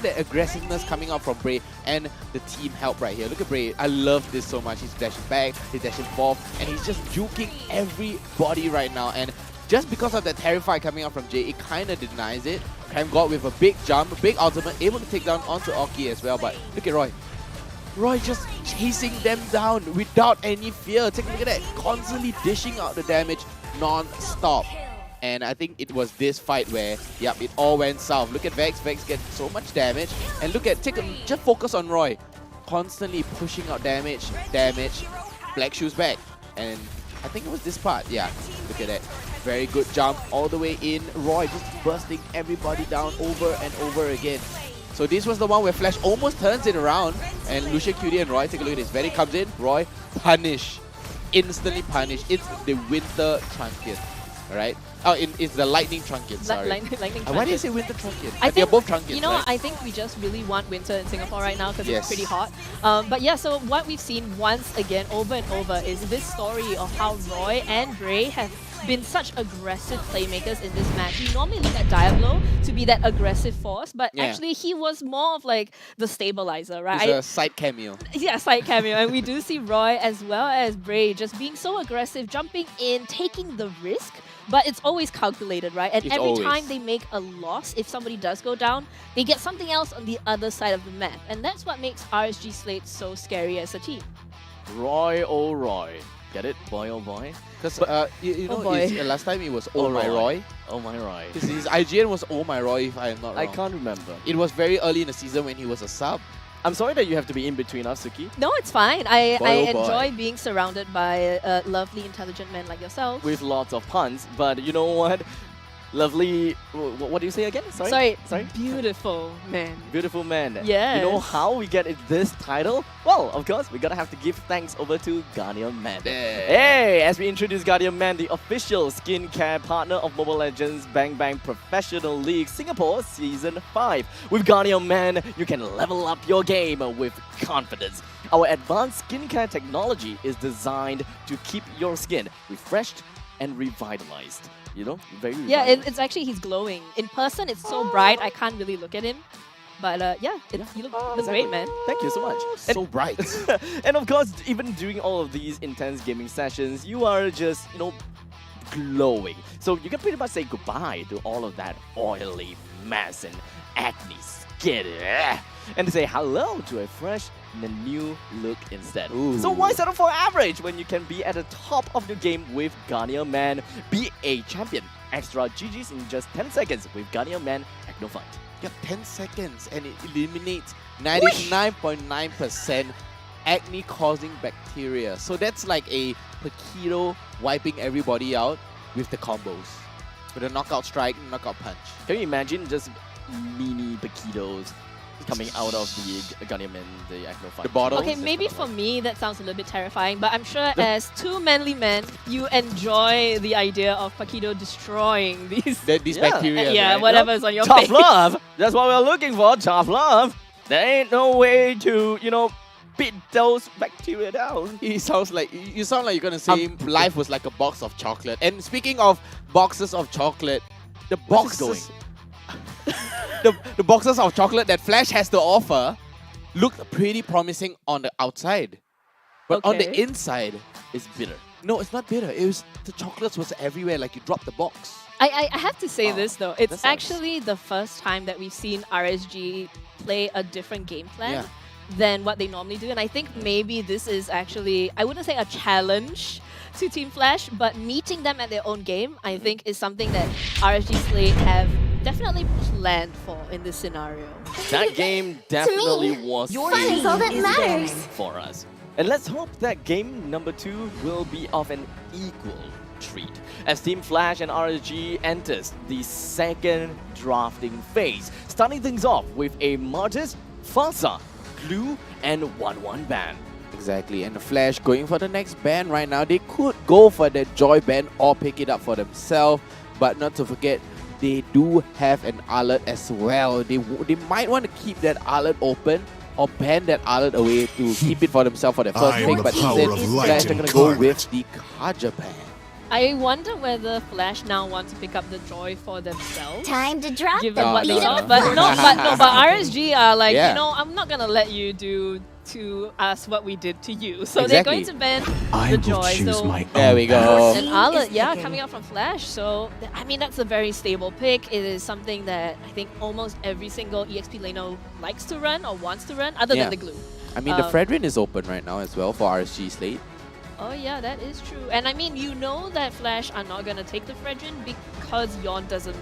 the aggressiveness coming out from Bray and the team help right here. Look at Bray. I love this so much. He's dashing back, he's dashing forth, and he's just juking everybody right now. And just because of that Terrify coming out from Jay, it kind of denies it. Cram God with a big jump, a big ultimate, able to take down onto Oki as well. But look at Roy. Roy just chasing them down without any fear. Take a look at that. Constantly dishing out the damage non-stop. And I think it was this fight where, yep, it all went south. Look at Vex. Vex gets so much damage. And look at, just focus on Roy. Constantly pushing out damage. Black Shoes back. And I think it was this part. Yeah, look at that. Very good jump all the way in. Roy just bursting everybody down over and over again. So this was the one where Flash almost turns it around. And Lucia, Cutie, and Roy, take a look at this. Very comes in. Roy, punish. Instantly punish. It's the Winter Truncheon. Alright? Oh, it's the Lightning Truncheon, sorry. Lightning Why did you say Winter Truncheon? They're both Truncheons, you know, right? I think we just really want winter in Singapore right now because Yes. it's pretty hot. But yeah, so what we've seen once again, over and over, is this story of how Roy and Bray have been such aggressive playmakers in this match. We normally look at Diablo to be that aggressive force, but Yeah. actually he was more of like the stabilizer, right? It's a side cameo. Yeah, side cameo. And we do see Roy as well as Bray just being so aggressive, jumping in, taking the risk. But it's always calculated, right? And It's every always. time they make a loss, if somebody does go down, they get something else on the other side of the map. And that's what makes RSG Slate so scary as a team. Roy, oh Roy. Get it? Boy, oh boy. Because you know, Oh boy. last time it was Oh My Roy. Oh my Roy. His IGN was Oh My Roy, if I am not wrong. I can't remember. It was very early in the season when he was a sub. I'm sorry that you have to be in between us, Suki. No, it's fine. I Boy, oh boy. enjoy being surrounded by lovely, intelligent men like yourself. With lots of puns, but you know what? Lovely. What do you say again? Sorry. Beautiful man. Beautiful man. Yes. You know how we get this title? Well, of course, we're gonna have to give thanks over to Guardian Man. Hey, as we introduce Guardian Man, the official skincare partner of Mobile Legends Bang Bang Professional League Singapore Season 5. With Guardian Man, you can level up your game with confidence. Our advanced skincare technology is designed to keep your skin refreshed and revitalized. You know, very Yeah, revitalized. it's actually, he's glowing. In person, it's so bright, I can't really look at him. But yeah, you look great, man. Thank you so much. So bright. And of course, even during all of these intense gaming sessions, you are just, you know, glowing. So you can pretty much say goodbye to all of that oily mess and acne skin. And say hello to a fresh and a new look instead. Ooh. So why settle for average when you can be at the top of your game with Guardian Man? Be a champion. Extra GGs in just 10 seconds with Guardian Man Techno Fight. Yep, 10 seconds and it eliminates 99.9% acne-causing bacteria. So that's like a Paquito wiping everybody out with the combos. With a knockout strike, knockout punch. Can you imagine just mini Paquitos coming out of the Guardian Man, the Acno Fight? The bottles? Okay, maybe for me that sounds a little bit terrifying, but I'm sure as two manly men, you enjoy the idea of Paquito destroying these These bacteria. yeah, right? whatever's on your Tough face. love! That's what we're looking for, tough love! There ain't no way to, you know, beat those bacteria down. You sound like you're gonna say life was like a box of chocolate. And speaking of boxes of chocolate, the boxes the boxes of chocolate that Flash has to offer look pretty promising on the outside. But on the Okay. inside, It's bitter. no, it's not bitter. It was the chocolates was everywhere, like you dropped the box. I have to say this though, it's that sucks. actually the first time that we've seen RSG play a different game plan Yeah. than what they normally do, and I think maybe this is actually, I wouldn't say a challenge to Team Flash, but meeting them at their own game, I think is something that RSG Slate have definitely planned for in this scenario. That game definitely was Fun is all that matters. for us. And let's hope that game number 2 will be of an equal treat as Team Flash and RSG enters the second drafting phase, starting things off with a Martis, Fasa, Glue, and 1-1 ban. Exactly, and the Flash going for the next ban right now. They could go for that Joy ban or pick it up for themselves, but not to forget, they do have an alert as well. They might want to keep that alert open or ban that alert away to keep it for themselves for their first I am pick, the but power instead, of light Flash are going to go with incarnate. the Kaja ban. I wonder whether Flash now wants to pick up the Joy for themselves. Time to drop Given the what they beat saw. of the But but RSG are like, Yeah. you know, I'm not gonna let you do to us what we did to you. So they're going to ban I the will Joy. choose So my There own we path. go. an Alert, yeah, coming out from Flash. So I mean that's a very stable pick. It is something that I think almost every single EXP laner likes to run or wants to run, other Yeah. than the Glue. I mean, the Fredrin is open right now as well for RSG Slate. Oh yeah, that is true. And I mean, you know that Flash are not gonna take the Fredrin because Yon doesn't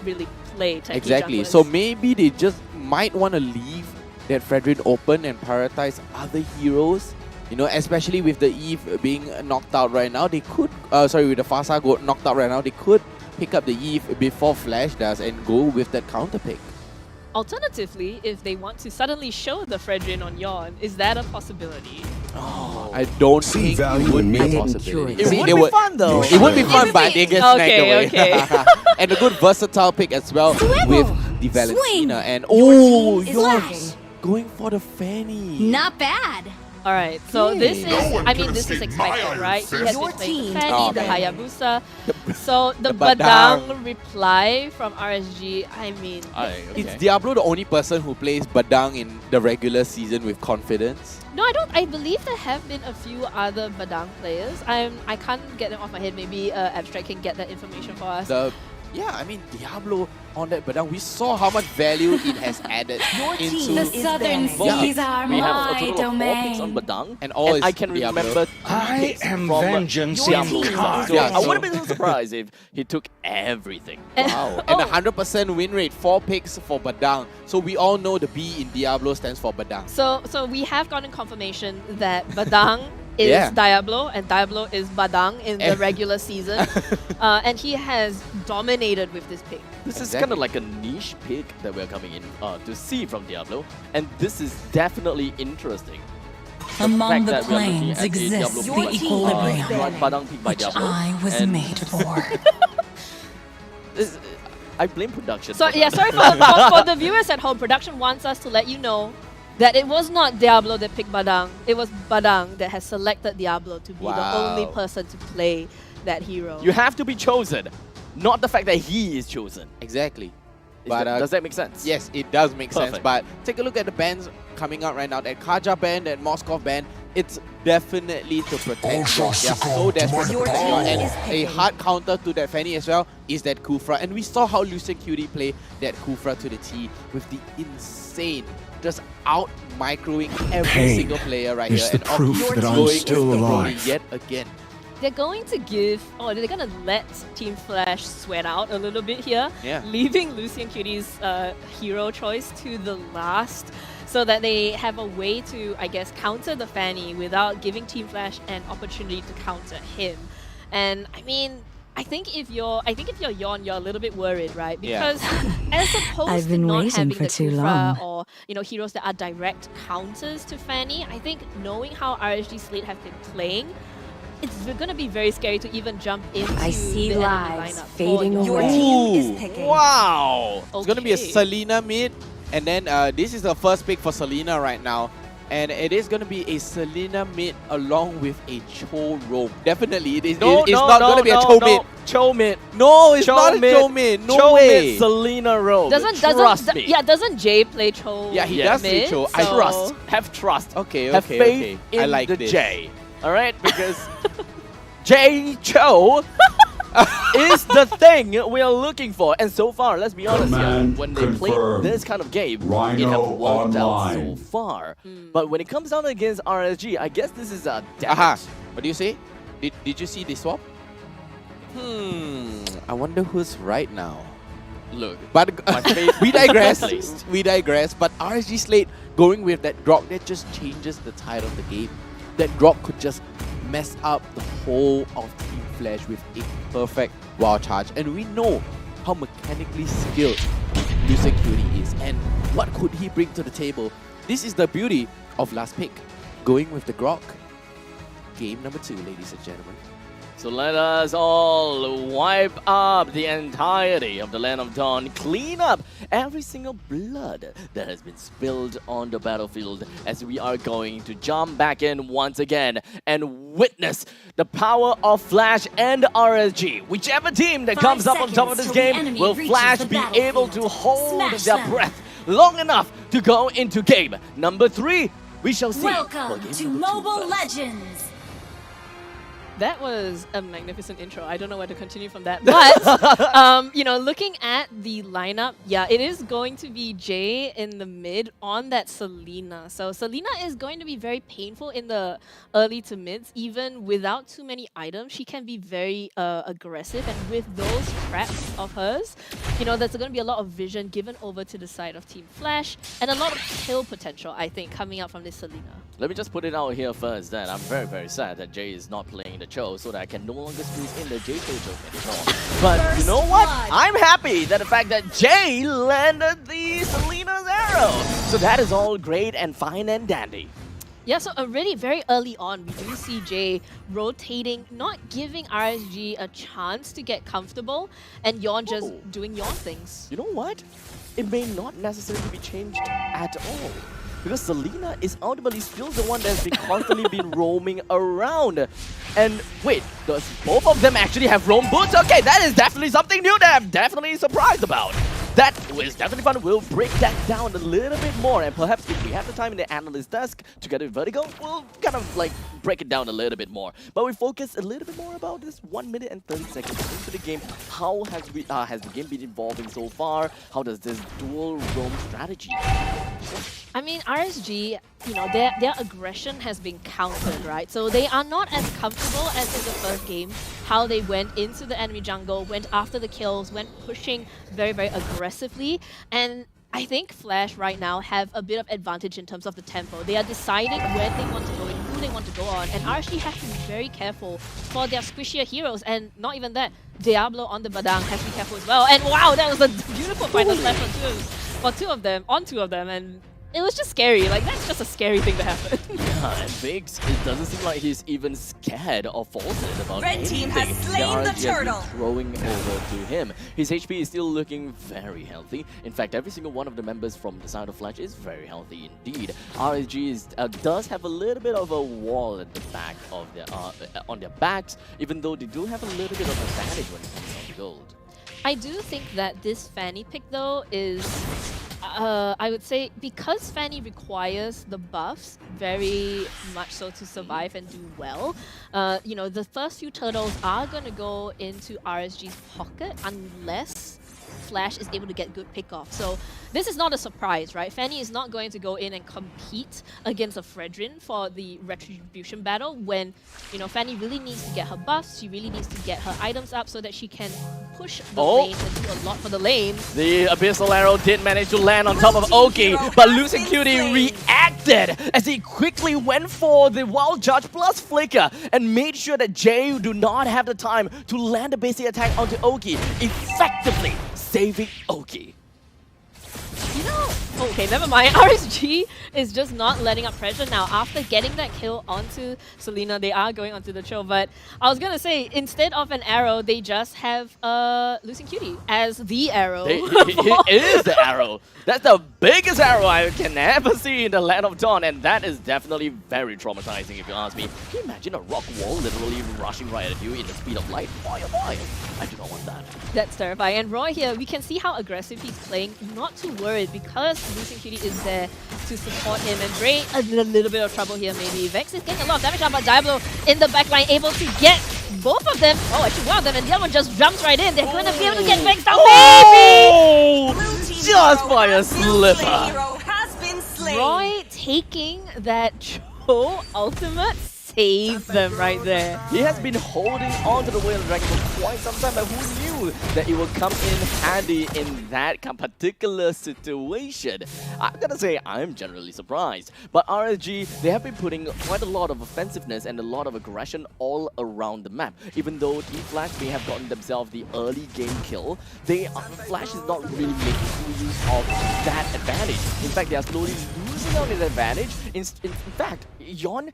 really play techie Exactly. junglers. So maybe they just might want to leave that Fredrin open and prioritize other heroes. You know, especially with the Eve being knocked out right now, they could. With the Fasa knocked out right now, they could pick up the Eve before Flash does and go with that counter pick. Alternatively, if they want to suddenly show the Fredrin on Yon, is that a possibility? I don't See think value it would in be a me. possibility. It would be fun though. It would be fun, but they get snagged Okay, away. okay. And a good versatile pick as well with the Valentina. And team is Yon lacking. going for the Fanny. Not bad. All right, so this is, one I can mean, this is escape my expected, iron right? He fist. has Your been playing the team Fanny, Oh, the man. Hayabusa. So the Badang. Badang reply from RSG, I mean, Is Diablo the only person who plays Badang in the regular season with confidence? no, I don't. I believe there have been a few other Badang players. I can't get them off my head. Maybe Abstract can get that information for us. Yeah, I mean, Diablo on that Badang, we saw how much value it has added into The southern Yeah. seas are We have a my total of 4 picks on domain. Badang, And all is I can Diablo. remember 2 I picks am from vengeance Diablo. incarnate. So Yeah, I would so- have been so surprised if he took everything. Wow. And 100% win rate, 4 picks for Badang. So we all know the B in Diablo stands for Badang. So we have gotten confirmation that Badang is Yeah. Diablo and Diablo is Badang in the Eh. regular season. And he has dominated with this pick. This is Exactly. kind of like a niche pick that we're coming in to see from Diablo, and this is definitely interesting. Among fact the that we are looking planes at a Diablo exists pick, the equilibrium, Badang picked by which Diablo, I was and made for. I blame production. So for yeah, that. sorry for the viewers at home. Production wants us to let you know that it was not Diablo that picked Badang. It was Badang that has selected Diablo to be the only Wow. person to play that hero. You have to be chosen, not the fact that he is chosen. Exactly. But, does that make sense? Yes, it does make sense. Perfect. But take a look at the bans coming out right now. That Kaja ban, that Moskov ban, it's definitely to protect All Yon. shots They are are so called to desperate my to protect power. Yon. And a hard counter to that Fanny as well is that Kufra. And we saw how Lucian Cutie play that Kufra to the T with the insane, just out microing every Pain single player right is here. the And proof Oki that I'm going still with the Brody alive. yet again. They're going to give, or they're going to let Team Flash sweat out a little bit here, Yeah. leaving Lucian Cutie's hero choice to the last, so that they have a way to, I guess, counter the Fanny without giving Team Flash an opportunity to counter him. And I mean, I think if you're Yon, you're a little bit worried, right? Yeah. Because as opposed I've to been not waiting having for the too Kufra long. or heroes that are direct counters to Fanny, I think knowing how RSG Slate have been playing, it's going to be very scary to even jump into I see the enemy lives lineup. fading for away. Yon. Your team is picking. Wow! It's going to be a Okay. Selena mid. And then this is the first pick for Selena right now. And it is going to be a Selena mid along with a Cho roam. Definitely, it's not going to be a Cho mid. Cho mid. No, it's Cho not a mid. Cho mid. No Cho way. mid, Selena roam. Trust me. doesn't Jay play Cho? Yeah, he does play mid? Cho. I So- trust. Have trust. Okay, Have okay, faith okay. in I like the this. J. All right, because J Cho is the thing we are looking for. And so far, let's be honest here, Command when they play confirmed. this kind of game, it Rhino have worked out so online. far. But when it comes down against RSG, I guess this is a Aha. damage. What do you say? Did you see the swap? I wonder who's right now. Look, But my faith we is digress. placed. We digress. But RSG Slate going with that drop, that just changes the tide of the game. That drop could just mess up the whole of Team Flash with a perfect wild charge. And we know how mechanically skilled Lucian Cutie is and what could he bring to the table. This is the beauty of last pick. Going with the Grok. Game number 2, ladies and gentlemen. So let us all wipe up the entirety of the Land of Dawn, clean up every single blood that has been spilled on the battlefield as we are going to jump back in once again and witness the power of Flash and RSG. Whichever team that 5 comes up on top of seconds this till the game enemy will reaches Flash the be able to battlefield. hold Smash their them. breath long enough to go into game number 3. We shall see. for Welcome game to number 2 Mobile first. Legends. That was a magnificent intro. I don't know where to continue from that. But, looking at the lineup, yeah, it is going to be Jay in the mid on that Selena. So Selena is going to be very painful in the early to mids. Even without too many items, she can be very aggressive. And with those traps of hers, there's going to be a lot of vision given over to the side of Team Flash. And a lot of kill potential, I think, coming out from this Selena. Let me just put it out here first that I'm very, very sad that Jay is not playing the Cho so that I can no longer squeeze in the Jay Cho anymore. But you know what? I'm happy that the fact that Jay landed the Selena's arrow. So that is all great and fine and dandy. Yeah, so already very early on, we do see Jay rotating, not giving RSG a chance to get comfortable, and Yon just doing Yon things. You know what? It may not necessarily be changed at all. Because Selena is ultimately still the one that's been constantly been roaming around. And wait, does both of them actually have roam boots? Okay, that is definitely something new that I'm definitely surprised about. That was definitely fun. We'll break that down a little bit more. And perhaps if we have the time in the analyst desk together with Vertigo, we'll kind of like break it down a little bit more. But we focus a little bit more about this 1 minute and 30 seconds into the game. How has the game been evolving so far? How does this dual roam strategy? I mean, RSG, their aggression has been countered, right? So they are not as comfortable as in the first game, how they went into the enemy jungle, went after the kills, went pushing very, very aggressively. And I think Flash right now have a bit of advantage in terms of the tempo. They are deciding where they want to go and who they want to go on. And RSG has to be very careful for their squishier heroes. And not even that, Diablo on the Badang has to be careful as well. And wow, that was a beautiful final flash on two of them. And it was just scary. Like, that's just a scary thing to happen. Yeah, and Biggs, it doesn't seem like he's even scared or faltered about Red anything team has slain that the RSG has been turtle. throwing over to him. His HP is still looking very healthy. In fact, every single one of the members from the side of Flash is very healthy indeed. RSG does have a little bit of a wall at the back of their on their backs, even though they do have a little bit of advantage when it comes to gold. I do think that this Fanny pick, though, is I would say because Fanny requires the buffs very much so to survive and do well, you know, the first few turtles are going to go into RSG's pocket unless Flash is able to get good pickoff. So this is not a surprise, right? Fanny is not going to go in and compete against a Fredrin for the retribution battle when, you know, Fanny really needs to get her buffs, she really needs to get her items up so that she can push the lane and do a lot for the lane. The Abyssal Arrow did manage to land on top of Oki, but Losing Cutie reacted as he quickly went for the Wild Judge plus Flicker and made sure that Jay do not have the time to land a basic attack onto Oki, effectively saving Oki. You know, okay, never mind. RSG is just not letting up pressure now. After getting that kill onto Selena, they are going onto the chill. But I was going to say, instead of an arrow, they just have Losing Cutie as the arrow. It is the arrow. That's the biggest arrow I can ever see in the Land of Dawn, and that is definitely very traumatizing if you ask me. Can you imagine a rock wall literally rushing right at you in the speed of light? Why? I do not want that. That's terrifying. And Roy here, we can see how aggressive he's playing. Not too worried because Losing Cutie is there to support him. And Bray, a little bit of trouble here maybe. Vex is getting a lot of damage out, but Diablo in the backline able to get both of them. Oh, actually one of them, and the other one just jumps right in. They're going to be able to get Vex down, baby! Just by a slipper. Roy taking that Cho ultimate saved them right there. He has been holding on to the Whale Dragon for quite some time, but who knew that it would come in handy in that particular situation? I'm gonna say I'm generally surprised. But RSG, they have been putting quite a lot of offensiveness and a lot of aggression all around the map. Even though Team Flash may have gotten themselves the early game kill, Flash is not really making full use of that advantage. In fact, they are slowly losing out in advantage. In fact, Yon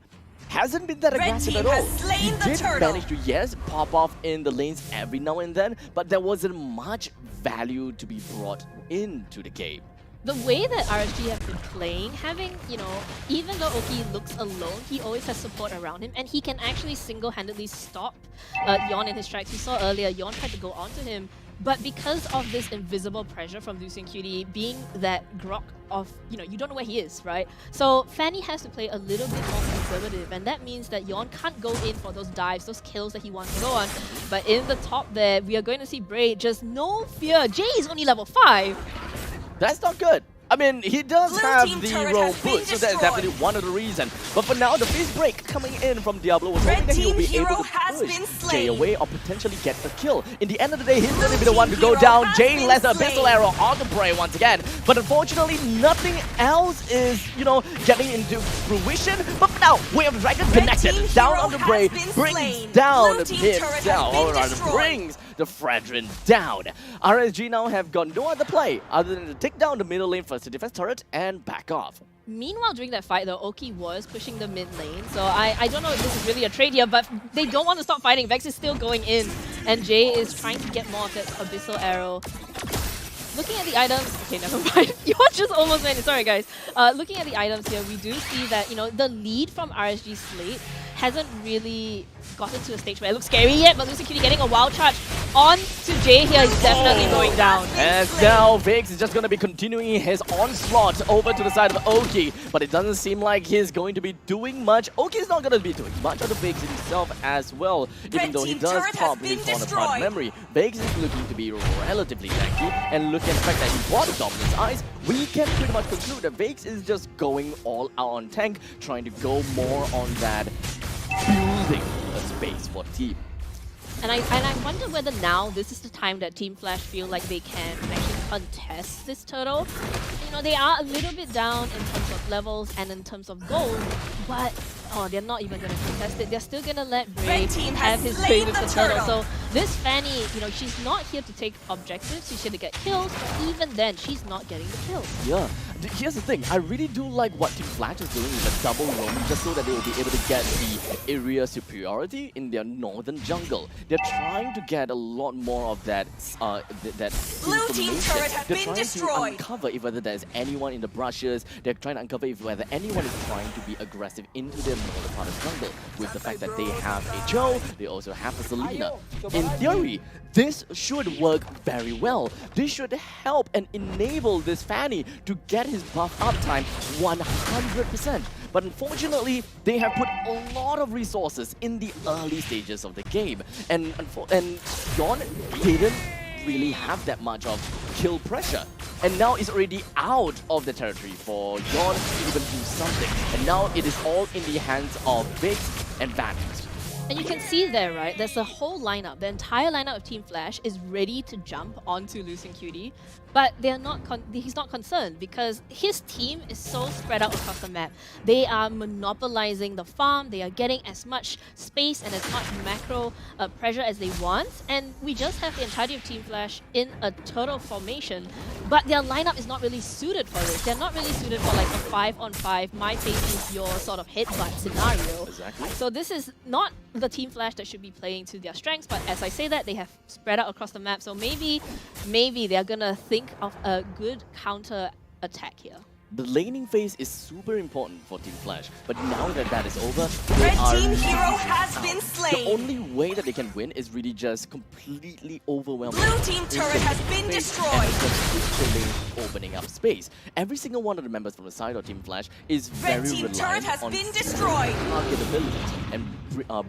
hasn't been that aggressive at all. He did manage to, yes, pop off in the lanes every now and then, but there wasn't much value to be brought into the game. The way that RSG have been playing, having, you know, even though Oki looks alone, he always has support around him, and he can actually single-handedly stop Yon in his tracks. We saw earlier, Yon tried to go onto him, but because of this invisible pressure from Losing Cutie being that grok of, you know, you don't know where he is, right? So Fanny has to play a little bit more conservative, and that means that Yon can't go in for those dives, those kills that he wants to go on. But in the top there, we are going to see Bray just no fear. Jay is only level 5. That's not good. I mean, he does have the rogue boot, so that's definitely one of the reasons. But for now, the face break coming in from Diablo was hoping that he'll be able to push Jay away or potentially get the kill. In the end of the day, he's going to be the one to go down. Jay lets a Abyssal Arrow on the Bray once again. But unfortunately, nothing else is, you know, getting into fruition. But for now, Way of Dragon connected. Down on the Bray, brings down himself. Alright, brings the Fredrin down. RSG now have got no other play other than to take down the middle lane first to defense turret and back off. Meanwhile, during that fight, though, Oki was pushing the mid lane, so I don't know if this is really a trade here, but they don't want to stop fighting. Vex is still going in, and Jay is trying to get more of that Abyssal Arrow. Looking at the items, okay, never mind. You just almost went. Sorry, guys. Looking at the items here, we do see that, you know, the lead from RSG Slate hasn't really gotten to a stage where it looks scary yet, but Losing Cutie getting a wild charge on to Jay here is definitely going down. And now Vex is just going to be continuing his onslaught over to the side of Oki, but it doesn't seem like he's going to be doing much. Oki is not going to be doing much of the Vex himself as well, even though he does probably fall apart memory. Vex is looking to be relatively tanky, and looking at the fact that he bought the Dominance Eyes, we can pretty much conclude that Vex is just going all out on tank, trying to go more on that building a space for the team. And I wonder whether now this is the time that Team Flash feel like they can actually contest this turtle. You know, they are a little bit down in terms of levels and in terms of gold, but they're not even going to contest it. They're still going to let Bray have his way with the turtle. So this Fanny, you know, she's not here to take objectives. She's here to get kills, but even then, she's not getting the kills. Yeah, Here's the thing, I really do like what Team Flash is doing with a double roam, just so that they will be able to get the area superiority in their northern jungle. They're trying to get a lot more of that that Blue team turret has They're been trying destroyed. to uncover if whether there's anyone in the brushes. They're trying to uncover if whether anyone is trying to be aggressive into their northern part of jungle. With the fact that they have a Joe, they also have a Selena. In theory, this should work very well. This should help and enable this Fanny to get his buff uptime 100%. But unfortunately, they have put a lot of resources in the early stages of the game. And Yon didn't really have that much of kill pressure. And now it's already out of the territory for Yon to even do something. And now it is all in the hands of Vix and Vanish. And you can see there, right, there's a whole lineup. The entire lineup of Team Flash is ready to jump onto Lucien Cutie, but they're not he's not concerned because his team is so spread out across the map. They are monopolizing the farm, they are getting as much space and as much macro pressure as they want, and we just have the entirety of Team Flash in a turtle formation, but their lineup is not really suited for this. They're not really suited for like a 5-on-5, my face is your sort of headbutt scenario. Exactly. So this is not the Team Flash that should be playing to their strengths, but as I say that, they have spread out across the map, so maybe they're gonna think of a good counter attack here. The laning phase is super important for Team Flash, but now that that is over, they Red are team hero really has out. been slain. The only way that they can win is really just completely overwhelming. Blue team turret has been destroyed. Opening up space. Every single one of the members from the side of Team Flash is Red very team reliant turret has on been destroyed. targetability and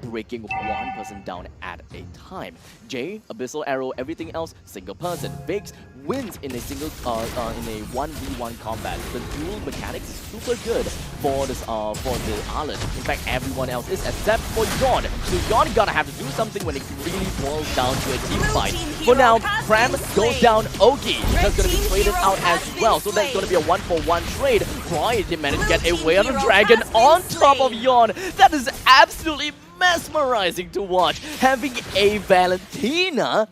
breaking one person down at a time. Jay, Abyssal Arrow, everything else, single person. Vix wins in a single in a 1v1 combat. The dual mechanics is super good for this for the Arlen. In fact, everyone else is except for Yon. So Yon gonna have to do something when it really boils down to a team fight. For now, Pram goes down Oki. That's gonna be traded out as well. So that's gonna be a 1-for-1 trade. Roy did manage to get away on the dragon on top of Yon. That is absolutely mesmerizing to watch. Having a Valentina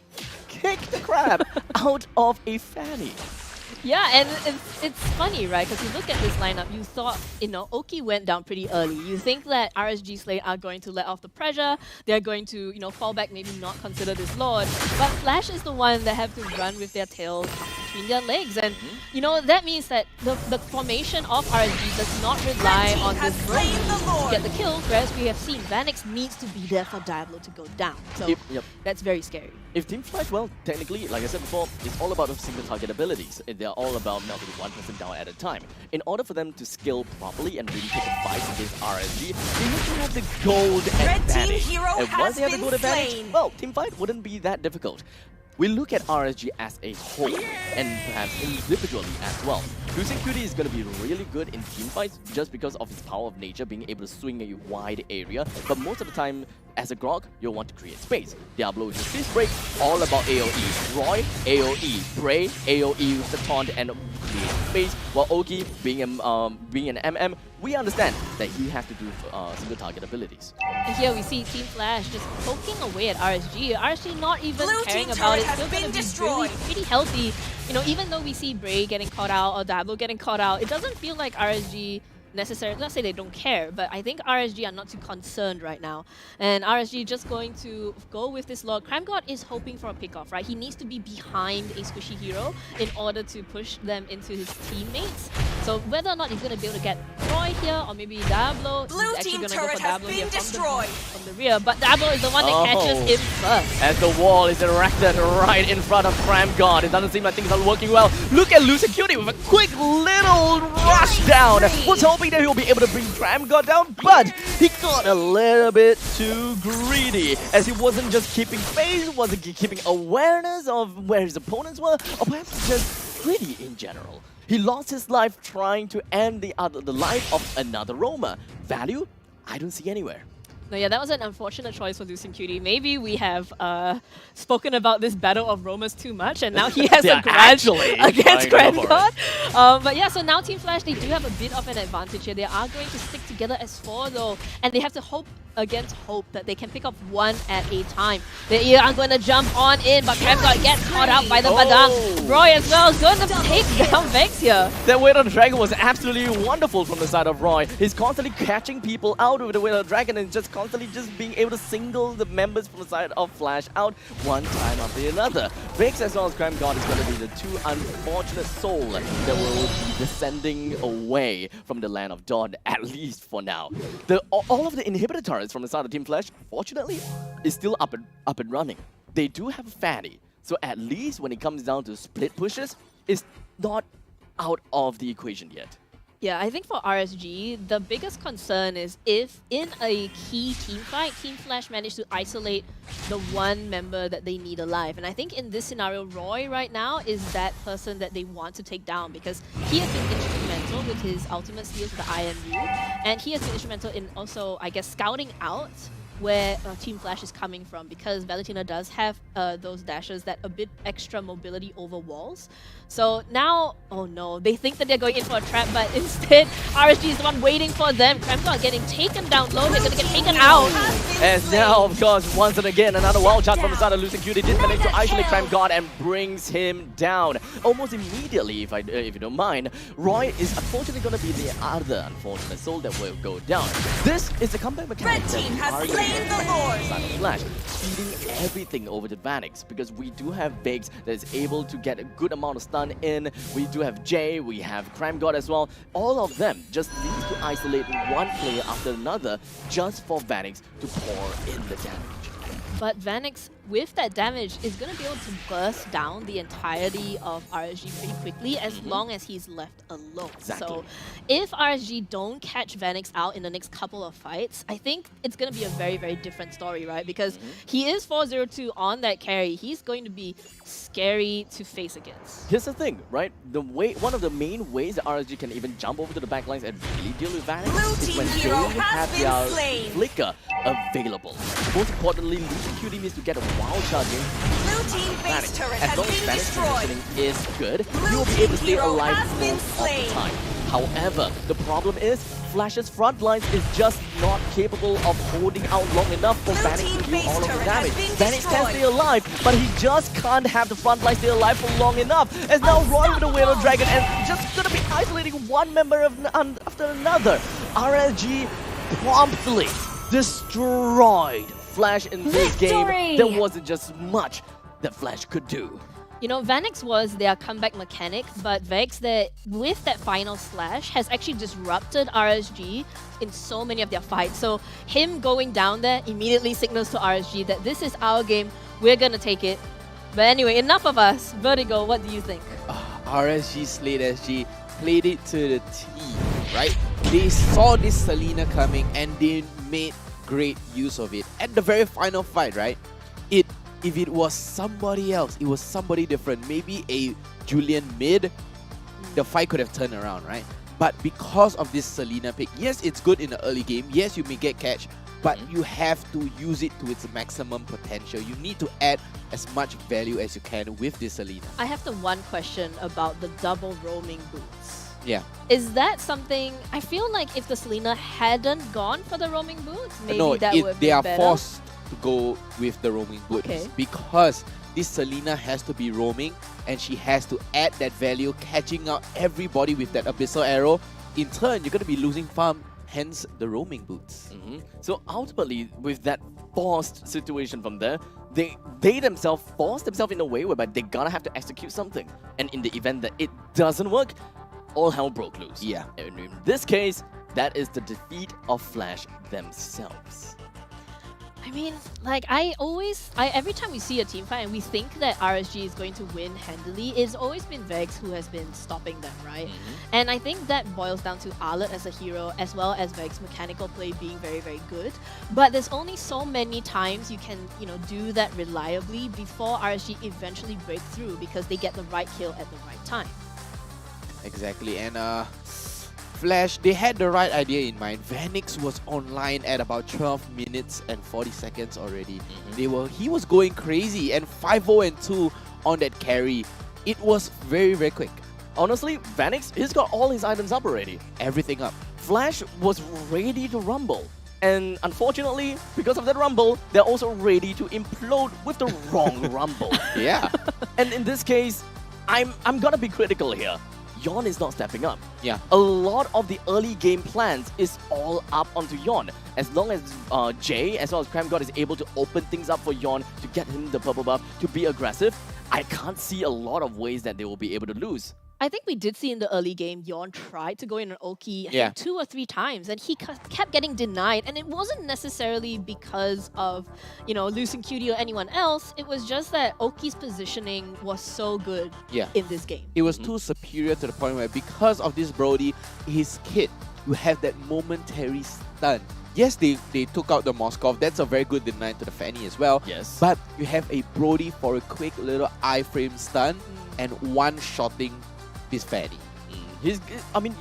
kick the crap out of a Fanny. Yeah, and it's funny, right? Because you look at this lineup, you thought, Oki went down pretty early. You think that RSG Slate are going to let off the pressure, they're going to, fall back, maybe not consider this Lord. But Flash is the one that have to run with their tail between their legs. And, that means that the formation of RSG does not rely on this roam to get the kill, whereas we have seen Vanix needs to be there for Diablo to go down. So that's very scary. If Team Flash, well, technically, like I said before, it's all about the single target abilities. They're all about melting one person down at a time. In order for them to skill properly and really take a fight against RSG, they need to have the gold advantage. And once they have the gold advantage, well, team fight wouldn't be that difficult. We look at RSG as a whole, and perhaps individually as well. Lucien Cutie is going to be really good in team fights just because of his power of nature, being able to swing a wide area. But most of the time, as a Grog, you'll want to create space. Diablo is a space break, all about AoE. Roy, AoE. Bray, AoE with the taunt and create space. While Oki, being an MM, we understand that he has to do single target abilities. And here we see Team Flash just poking away at RSG. RSG not even caring about it. Still going to be really pretty healthy. Even though we see Bray getting caught out or Diablo getting caught out, it doesn't feel like RSG necessarily, not say they don't care, but I think RSG are not too concerned right now. And RSG just going to go with this Lord. Crime God is hoping for a pickoff, right? He needs to be behind a squishy hero in order to push them into his teammates. So whether or not he's going to be able to get Roy here or maybe Diablo, he's actually going to go for Diablo here from the rear. But Diablo is the one that catches him first. As the wall is erected right in front of Crime God, it doesn't seem like things are working well. Look at Lucien Cutie with a quick little rush down. Was hoping that he'll be able to bring Crime God down, but he got a little bit too greedy as he wasn't just keeping pace, wasn't keeping awareness of where his opponents were, or perhaps just greedy in general. He lost his life trying to end the life of another roamer. Value? I don't see anywhere. No, yeah, that was an unfortunate choice for Lucien Cutie. Maybe we have spoken about this battle of roamers too much, and now he has a grudge against Grand God. But yeah, so now Team Flash, they do have a bit of an advantage here. They are going to stick together as 4 though, and they have to hope against hope that they can pick up one at a time. They are going to jump on in, but Kremgod gets caught out by the Badang. Roy as well is going to take down Vex here. That Whale of Dragon was absolutely wonderful from the side of Roy. He's constantly catching people out with the Whale of Dragon and just constantly just being able to single the members from the side of Flash out one time after another. Vex as well as Kremgod is going to be the two unfortunate souls that will be descending away from the land of Dawn, at least for now. All of the inhibitor turrets from the side of Team Flash, fortunately, is still up and running. They do have Fanny, so at least when it comes down to split pushes, it's not out of the equation yet. Yeah, I think for RSG, the biggest concern is if in a key team fight, Team Flash managed to isolate the one member that they need alive. And I think in this scenario, Roy right now is that person that they want to take down because he has been instrumental with his ultimate steals with the IMU. And he has been instrumental in also, I guess, scouting out where Team Flash is coming from because Valentina does have those dashes that a bit extra mobility over walls. So now, oh no, they think that they're going in for a trap, but instead RSG is the one waiting for them. Kremgod getting taken down low, they're gonna get taken out. And now, of course, once and again, another wild shot from the side of Losing Q. They did manage to isolate Kremgod and brings him down. Almost immediately, if you don't mind, Roy is unfortunately going to be the other unfortunate soul that will go down. This is the comeback mechanic Red that team we has are slain the Lord. side of Flash, feeding everything over to Vanix because we do have Vex that is able to get a good amount of stun in. We do have Jay, we have Kremgod as well. All of them just need to isolate one player after another just for Vanix to pour in the damage. But Vanix, with that damage, is going to be able to burst down the entirety of RSG pretty quickly as long as he's left alone. Exactly. So if RSG don't catch Vanix out in the next couple of fights, I think it's going to be a very, very different story, right? Because he is 4-0-2 on that carry. He's going to be scary to face against. Here's the thing, right? One of the main ways that RSG can even jump over to the backlines and really deal with Vanix is when they have their flicker available. Most importantly, Losing QD needs to get a wild shot in. Blue team base turret As has long as been Vanix destroyed. positioning is good, you will be Blue able to team stay hero alive has been most of the slain. time. However, the problem is Flash's front lines is just not capable of holding out long enough for Blue Vanix team to do base all of the turret has damage. been Vanix can destroyed. stay alive, but he just can't have the front line stay alive for long enough. As now Roy with the Whale of Dragon and just gonna be isolating one member after another. RSG promptly destroyed Flash in this game. There wasn't just much that Flash could do. You know, Vanix was their comeback mechanic, but Vex, that with that final slash, has actually disrupted RSG in so many of their fights. So him going down there immediately signals to RSG that this is our game, we're gonna take it. But anyway, enough of us. Vertigo, what do you think? RSG Slate SG played it to the T, right? They saw this Selena coming and they made great use of it. At the very final fight, right? If it was somebody else, it was somebody different, maybe a Julian mid, the fight could have turned around, right? But because of this Selena pick, yes, it's good in the early game. Yes, you may get catch, but you have to use it to its maximum potential. You need to add as much value as you can with this Selena. I have the one question about the double roaming boots. Yeah. Is that something, I feel like if the Selena hadn't gone for the roaming boots, maybe No, that would be they are better. forced to go with the roaming boots Okay. because this Selena has to be roaming and she has to add that value, catching out everybody with that abyssal arrow. In turn, you're going to be losing farm, hence the roaming boots. So ultimately, with that forced situation from there, they themselves forced themselves in a way whereby they gotta have to execute something. And in the event that it doesn't work, all hell broke loose. Yeah. And in this case, that is the defeat of Flash themselves. I mean, like, every time we see a team fight and we think that RSG is going to win handily, it's always been Vex who has been stopping them, right? And I think that boils down to Arlet as a hero, as well as Vex's mechanical play being very, very good. But there's only so many times you can, do that reliably before RSG eventually break through because they get the right kill at the right time. Exactly, and Flash, they had the right idea in mind. Vanix was online at about 12 minutes and 40 seconds already. He was going crazy, and 5-0-2 on that carry. It was very, very quick. Honestly, Vanix, he's got all his items up already. Everything up. Flash was ready to rumble. And unfortunately, because of that rumble, they're also ready to implode with the wrong rumble. Yeah. And in this case, I'm gonna be critical here. Yon is not stepping up. Yeah. A lot of the early game plans is all up onto Yon. As long as Jay, as well as CramGod, is able to open things up for Yon to get him the purple buff, to be aggressive, I can't see a lot of ways that they will be able to lose. I think we did see in the early game, Yon tried to go in an Oki I Yeah. think 2 or 3 times, and he kept getting denied. And it wasn't necessarily because of, losing Cutie or anyone else. It was just that Oki's positioning was so good Yeah. in this game. It was too superior to the point where because of this Brody, his kit will have that momentary stun. Yes, they took out the Moskov. That's a very good deny to the Fanny as well. Yes. But you have a Brody for a quick little iframe stun and one-shotting this Fanny.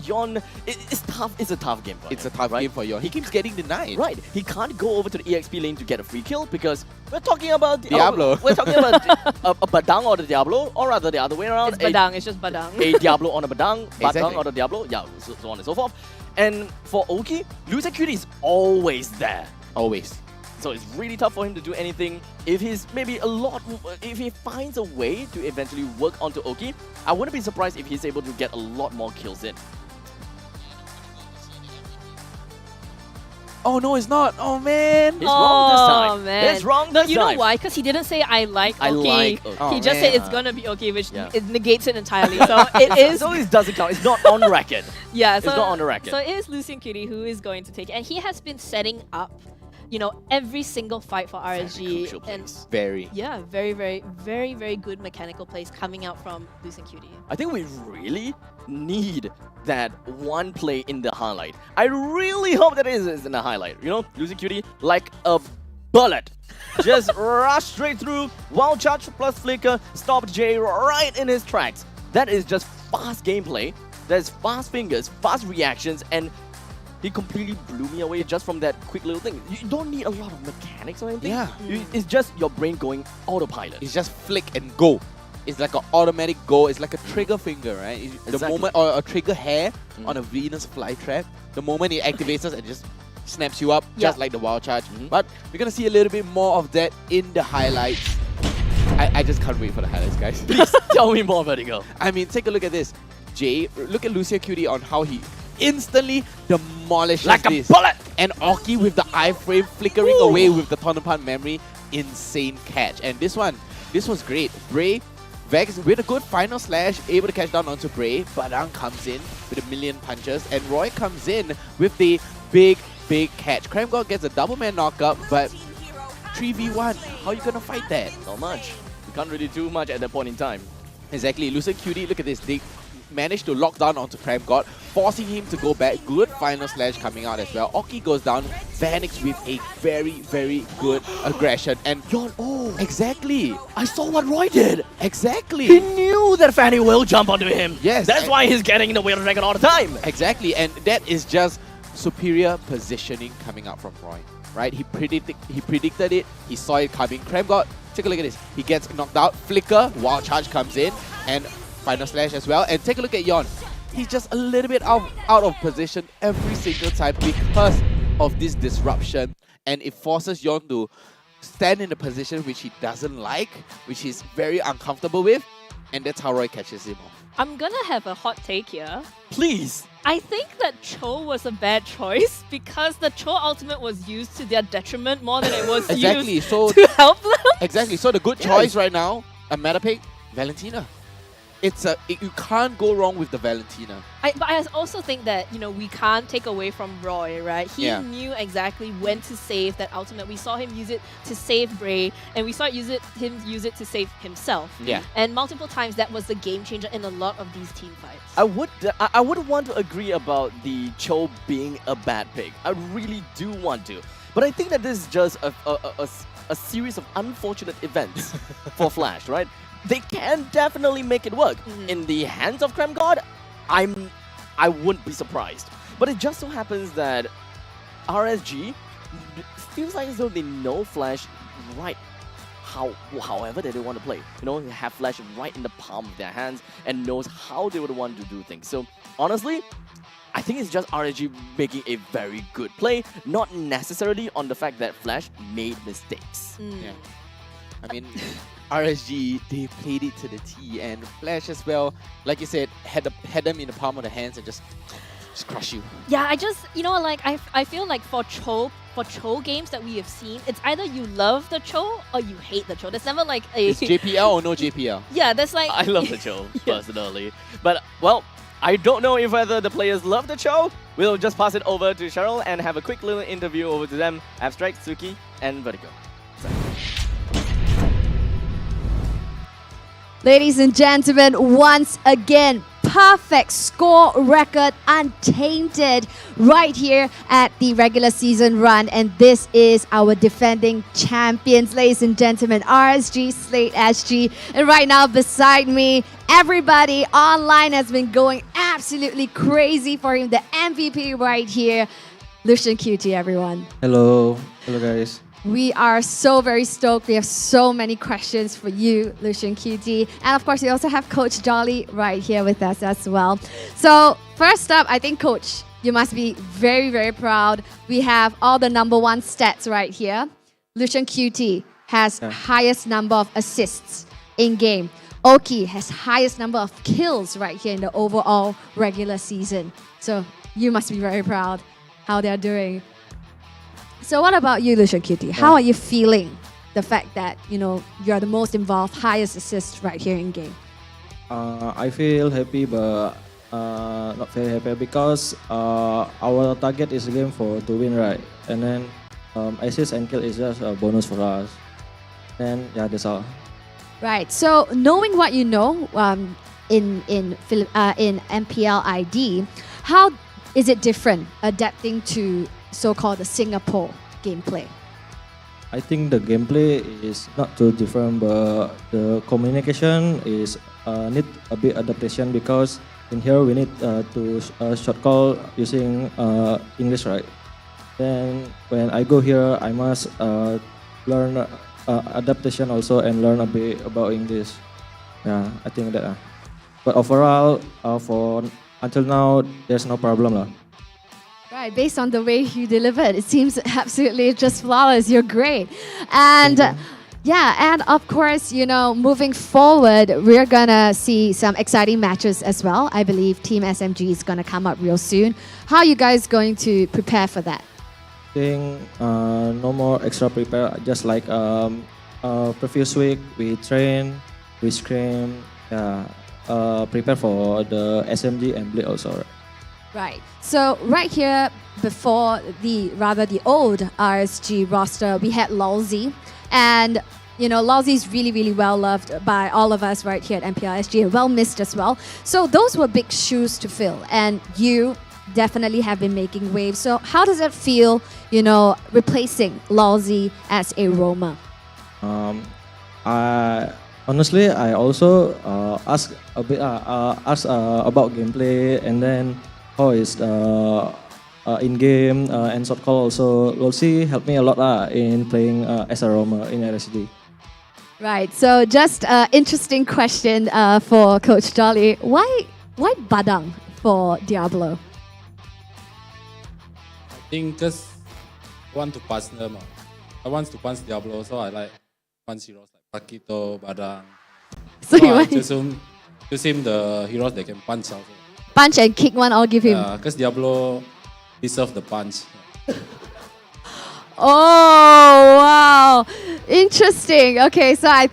Yon, it's tough. It's a tough game for him. It's a tough right? game for Yon. He keeps getting denied. Right. He can't go over to the EXP lane to get a free kill because we're talking about Diablo. we're talking about a Badang or the Diablo, or rather the other way around. It's Badang, it's just Badang. A Diablo on a Badang, Badang Exactly. on a Diablo, yeah, so on and so forth. And for Oki, Lucia Cutie is always there. Always. So it's really tough for him to do anything. If he's if he finds a way to eventually work onto Oki, I wouldn't be surprised if he's able to get a lot more kills in. Oh no, it's not. Oh man. It's wrong this time. Man. It's wrong No, this you know time. why? Because he didn't say I like Oki. I like Oki. Oh, He just man. said it's gonna be Oki, which Yeah. it negates it entirely. So it is. So this doesn't count. It's not on record. Yeah, It's so, not on the record. So it is Lucian Cutie who is going to take it. And he has been setting up, every single fight for RSG. Crucial And plays. Very. yeah, very, very, very, very good mechanical plays coming out from Lucian Cutie. I think we really need that one play in the highlight. I really hope that it is in the highlight. Losing Cutie like a bullet. Just rush straight through, wild charge plus flicker, stopped Jay right in his tracks. That is just fast gameplay. There's fast fingers, fast reactions, and he completely blew me away just from that quick little thing. You don't need a lot of mechanics or anything. Yeah. It's just your brain going autopilot. It's just flick and go. It's like an automatic go. It's like a trigger finger, right? The Exactly. moment, or a trigger hair on a Venus flytrap. The moment it activates us, it just snaps you up, just like the wild charge. But we're gonna see a little bit more of that in the highlights. I just can't wait for the highlights, guys. Please tell me more, Vertigo. I mean, take a look at this. Jay, look at Lucia Cutie on how he instantly demolishes Like a this. bullet! And Oki with the iframe flickering away with the Tonopant memory. Insane catch. And this was great. Bray, Vex with a good final slash, able to catch down onto Bray. Badang comes in with a million punches. And Roy comes in with the big catch. CramGod gets a double man knockup, but 3v1. How are you gonna fight that? Not much. You can't really do much at that point in time. Exactly. Lucid Cutie, look at this. They managed to lock down onto CramGod, forcing him to go back. Good final slash coming out as well. Oki goes down. Vanix with a very, very good aggression. And exactly. I saw what Roy did. Exactly. He knew that Fanny will jump onto him. Yes. That's why he's getting in the Wheel Dragon all the time. Exactly. And that is just superior positioning coming out from Roy. Right? He predicted it. He saw it coming. CramGod, take a look at this. He gets knocked out. Flicker, wild charge comes in. And final slash as well. And take a look at Yon. He's just a little bit out of position every single time because of this disruption. And it forces Yon to stand in a position which he doesn't like, which he's very uncomfortable with. And that's how Roy catches him off. I'm gonna have a hot take here. Please. I think that Cho was a bad choice because the Cho ultimate was used to their detriment more than it was Exactly. used So to help them. exactly. So the good choice right now, a meta pick, Valentina. You can't go wrong with the Valentina. But I also think that, we can't take away from Roy, right? He Yeah. knew exactly when to save that ultimate. We saw him use it to save Bray, and we saw him use it to save himself. Yeah. And multiple times that was the game changer in a lot of these team fights. I would want to agree about the Cho being a bad pick. I really do want to. But I think that this is just a series of unfortunate events for Flash, right? They can definitely make it work. In the hands of CramGod, I wouldn't be surprised. But it just so happens that RSG feels like as though they know Flash right however they want to play. They have Flash right in the palm of their hands and knows how they would want to do things. So honestly, I think it's just RSG making a very good play, not necessarily on the fact that Flash made mistakes. Yeah. I mean, RSG, they played it to the T, and Flash as well, like you said, had them in the palm of the hands and just crush you. Yeah, I just, like, I feel like for Cho games that we have seen, it's either you love the Cho or you hate the Cho. There's never like a... It's JPL or no JPL? Yeah, there's like... I love the Cho, personally. But, well, I don't know if whether the players love the Cho. We'll just pass it over to Cheryl and have a quick little interview over to them, Abstract, Suki, and Vertigo. Ladies and gentlemen, once again, perfect score record, untainted, right here at the regular season run. And this is our defending champions, ladies and gentlemen, RSG Slate SG. And right now beside me, everybody online has been going absolutely crazy for him. The MVP right here, Lucian QT, everyone. Hello guys. We are so very stoked. We have so many questions for you, Lucian QT. And of course, we also have Coach Jolly right here with us as well. So first up, I think, Coach, you must be very, very proud. We have all the #1 stats right here. Lucian QT has highest number of assists in game. Oki has highest number of kills right here in the overall regular season. So you must be very proud how they're doing. So what about you, Lucian QT? How are you feeling the fact that, you're the most involved, highest assist right here in game? I feel happy, but not very happy because our target is game to win, right? And then assist and kill is just a bonus for us. And yeah, that's all. Right. So knowing what you know in MPL ID, how is it different adapting to so-called the Singapore gameplay? I think the gameplay is not too different, but the communication is need a bit adaptation because in here we need to short call using English, right? Then when I go here, I must learn adaptation also and learn a bit about English. Yeah, I think that. But overall, for until now, there's no problem. Right, based on the way you delivered, it seems absolutely just flawless. You're great. And and of course, moving forward, we're gonna see some exciting matches as well. I believe Team SMG is gonna come up real soon. How are you guys going to prepare for that? I think no more extra prepare, just like previous week, we train, we scrim, prepare for the SMG and Blade also. Right. So right here, before the old RSG roster, we had Lolzy. And, Lolzy is really, really well loved by all of us right here at MPL SG and well missed as well. So those were big shoes to fill. And you definitely have been making waves. So how does it feel, replacing Lolzy as a roamer? Honestly, I also ask a bit about gameplay and then how is in-game and short call also. Lolzy helped me a lot in playing as a roamer in RSG. Right, so just an interesting question for Coach Jolly. Why Badang for Diablo? I think because I want to pass them. I want to punch Diablo, so I like punch heroes like Pakito, Badang. So you I want choose him the heroes that can punch also. Punch and kick one, I'll give him. Yeah, because Diablo deserves the punch. Oh, wow. Interesting. Okay, so I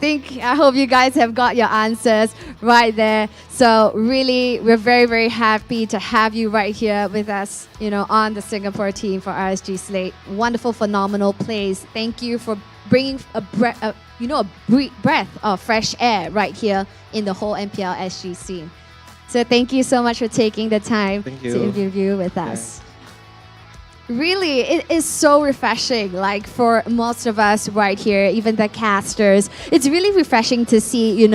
hope you guys have got your answers right there. So really, we're very, very happy to have you right here with us, on the Singapore team for RSG Slate. Wonderful, phenomenal plays. Thank you for bringing a breath of fresh air right here in the whole MPL SG scene. So thank you so much for taking the time to interview with us. Really, it is so refreshing, like for most of us right here, even the casters. It's really refreshing to see,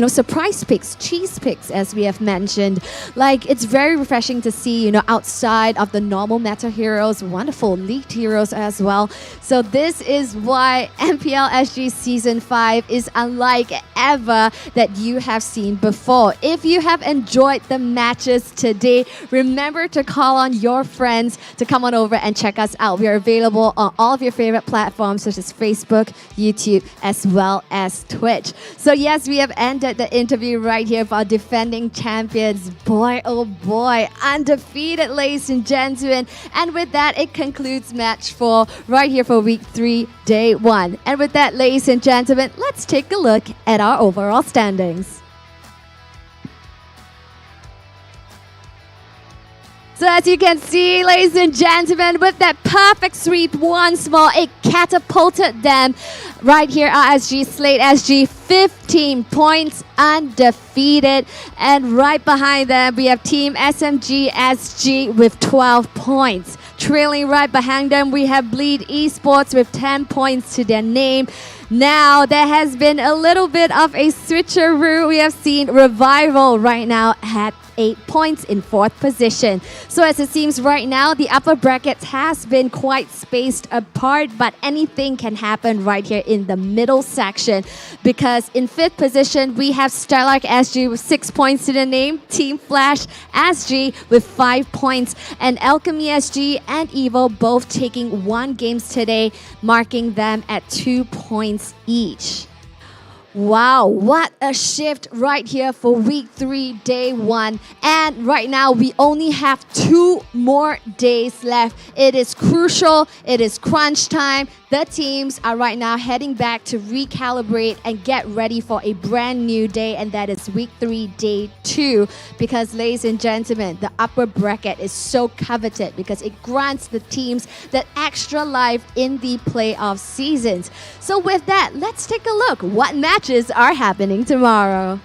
surprise picks, cheese picks, as we have mentioned. Like, it's very refreshing to see, outside of the normal meta heroes, wonderful leaked heroes as well. So this is why MPL SG Season 5 is unlike ever that you have seen before. If you have enjoyed the matches today, remember to call on your friends to come on over and check us out. We are available on all of your favorite platforms such as Facebook, YouTube, as well as Twitch. So yes, we have ended the interview right here for our defending champions. Boy, oh boy, undefeated, ladies and gentlemen. And with that, it concludes match 4 right here for week 3, day 1. And with that, ladies and gentlemen, let's take a look at our overall standings. So as you can see, ladies and gentlemen, with that perfect sweep once more, it catapulted them right here. RSG Slate SG, 15 points, undefeated. And right behind them, we have Team SMG SG with 12 points. Trailing right behind them, we have Bleed eSports with 10 points to their name. Now, there has been a little bit of a switcheroo. We have seen Revival right now at 8 points in 4th position. So as it seems right now, the upper brackets has been quite spaced apart, but anything can happen right here in the middle section, because in 5th position, we have Starlark SG with 6 points to the name, Team Flash SG with 5 points, and Alchemy SG and Evo both taking 1 games today, marking them at 2 points each. Wow, what a shift right here for week 3, day 1. And right now, we only have 2 more days left. It is crucial. It is crunch time. The teams are right now heading back to recalibrate and get ready for a brand new day, and that is week 3, day 2. Because, ladies and gentlemen, the upper bracket is so coveted because it grants the teams that extra life in the playoff seasons. So with that, let's take a look. What matches are happening tomorrow?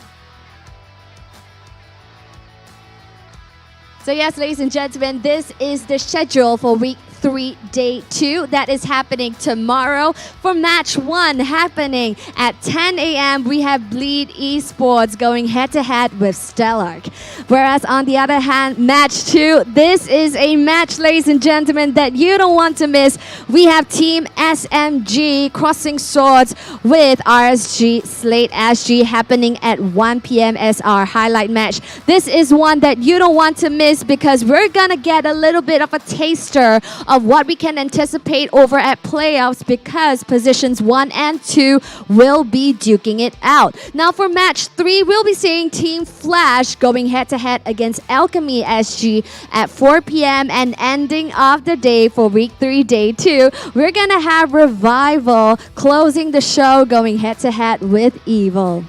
So yes, ladies and gentlemen, this is the schedule for week 3, day 2. That is happening tomorrow. For match 1 happening at 10 a.m., we have Bleed eSports going head-to-head with Stellark. Whereas on the other hand, match 2, this is a match, ladies and gentlemen, that you don't want to miss. We have Team SMG crossing swords with RSG Slate SG happening at 1 p.m. as our highlight match. This is one that you don't want to miss because we're gonna get a little bit of a taster of what we can anticipate over at playoffs, because positions 1 and 2 will be duking it out. Now for match 3, we'll be seeing Team Flash going head-to-head against Alchemy SG at 4 p.m. and ending of the day for week 3, day 2, we're gonna have Revival closing the show going head-to-head with Evil.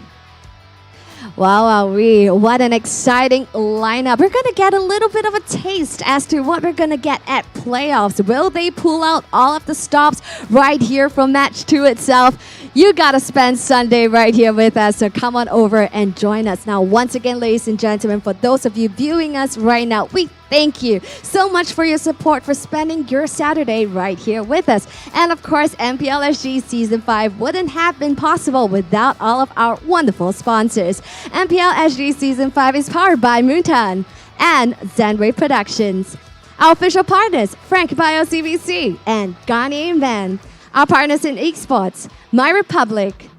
Wow, what an exciting lineup. We're going to get a little bit of a taste as to what we're going to get at playoffs. Will they pull out all of the stops right here from match 2 itself? You got to spend Sunday right here with us, so come on over and join us. Now, once again, ladies and gentlemen, for those of you viewing us right now, we thank you so much for your support, for spending your Saturday right here with us. And of course, MPL SG Season 5 wouldn't have been possible without all of our wonderful sponsors. MPL SG Season 5 is powered by Moontan and Zenway Productions. Our official partners, Frank Bio CVC and Ghanaian Band. Our partners in eSports, My Republic,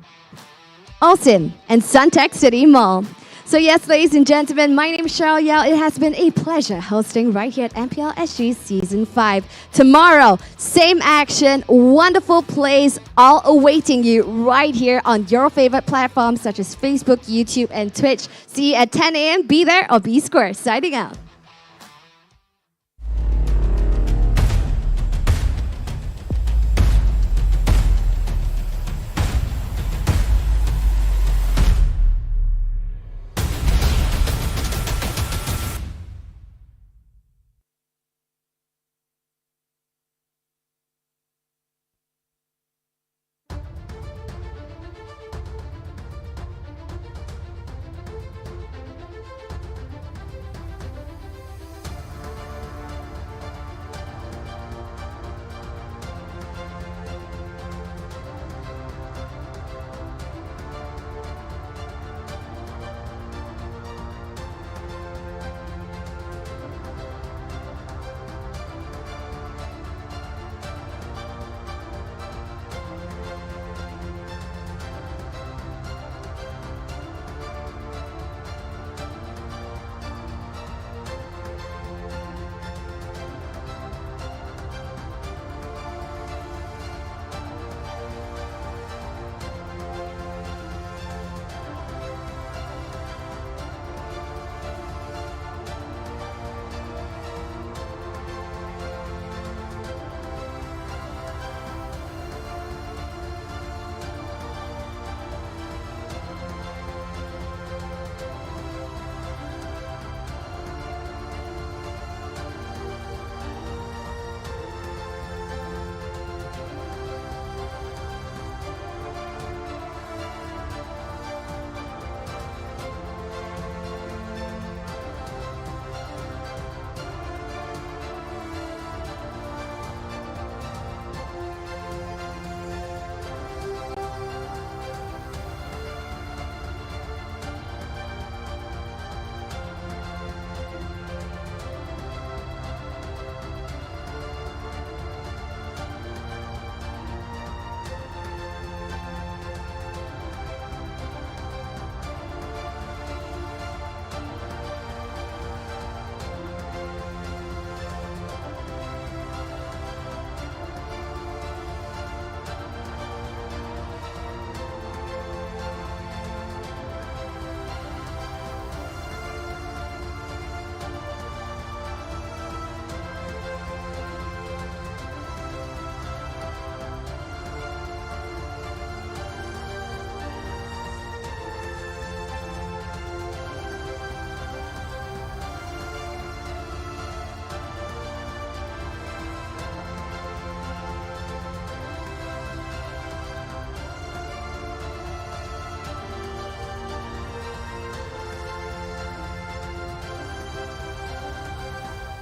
Olsen, and Suntec City Mall. So yes, ladies and gentlemen, my name is Cheryl Yao. It has been a pleasure hosting right here at MPL SG Season 5. Tomorrow, same action, wonderful plays, all awaiting you right here on your favorite platforms such as Facebook, YouTube, and Twitch. See you at 10 a.m. Be there or be square. Signing out.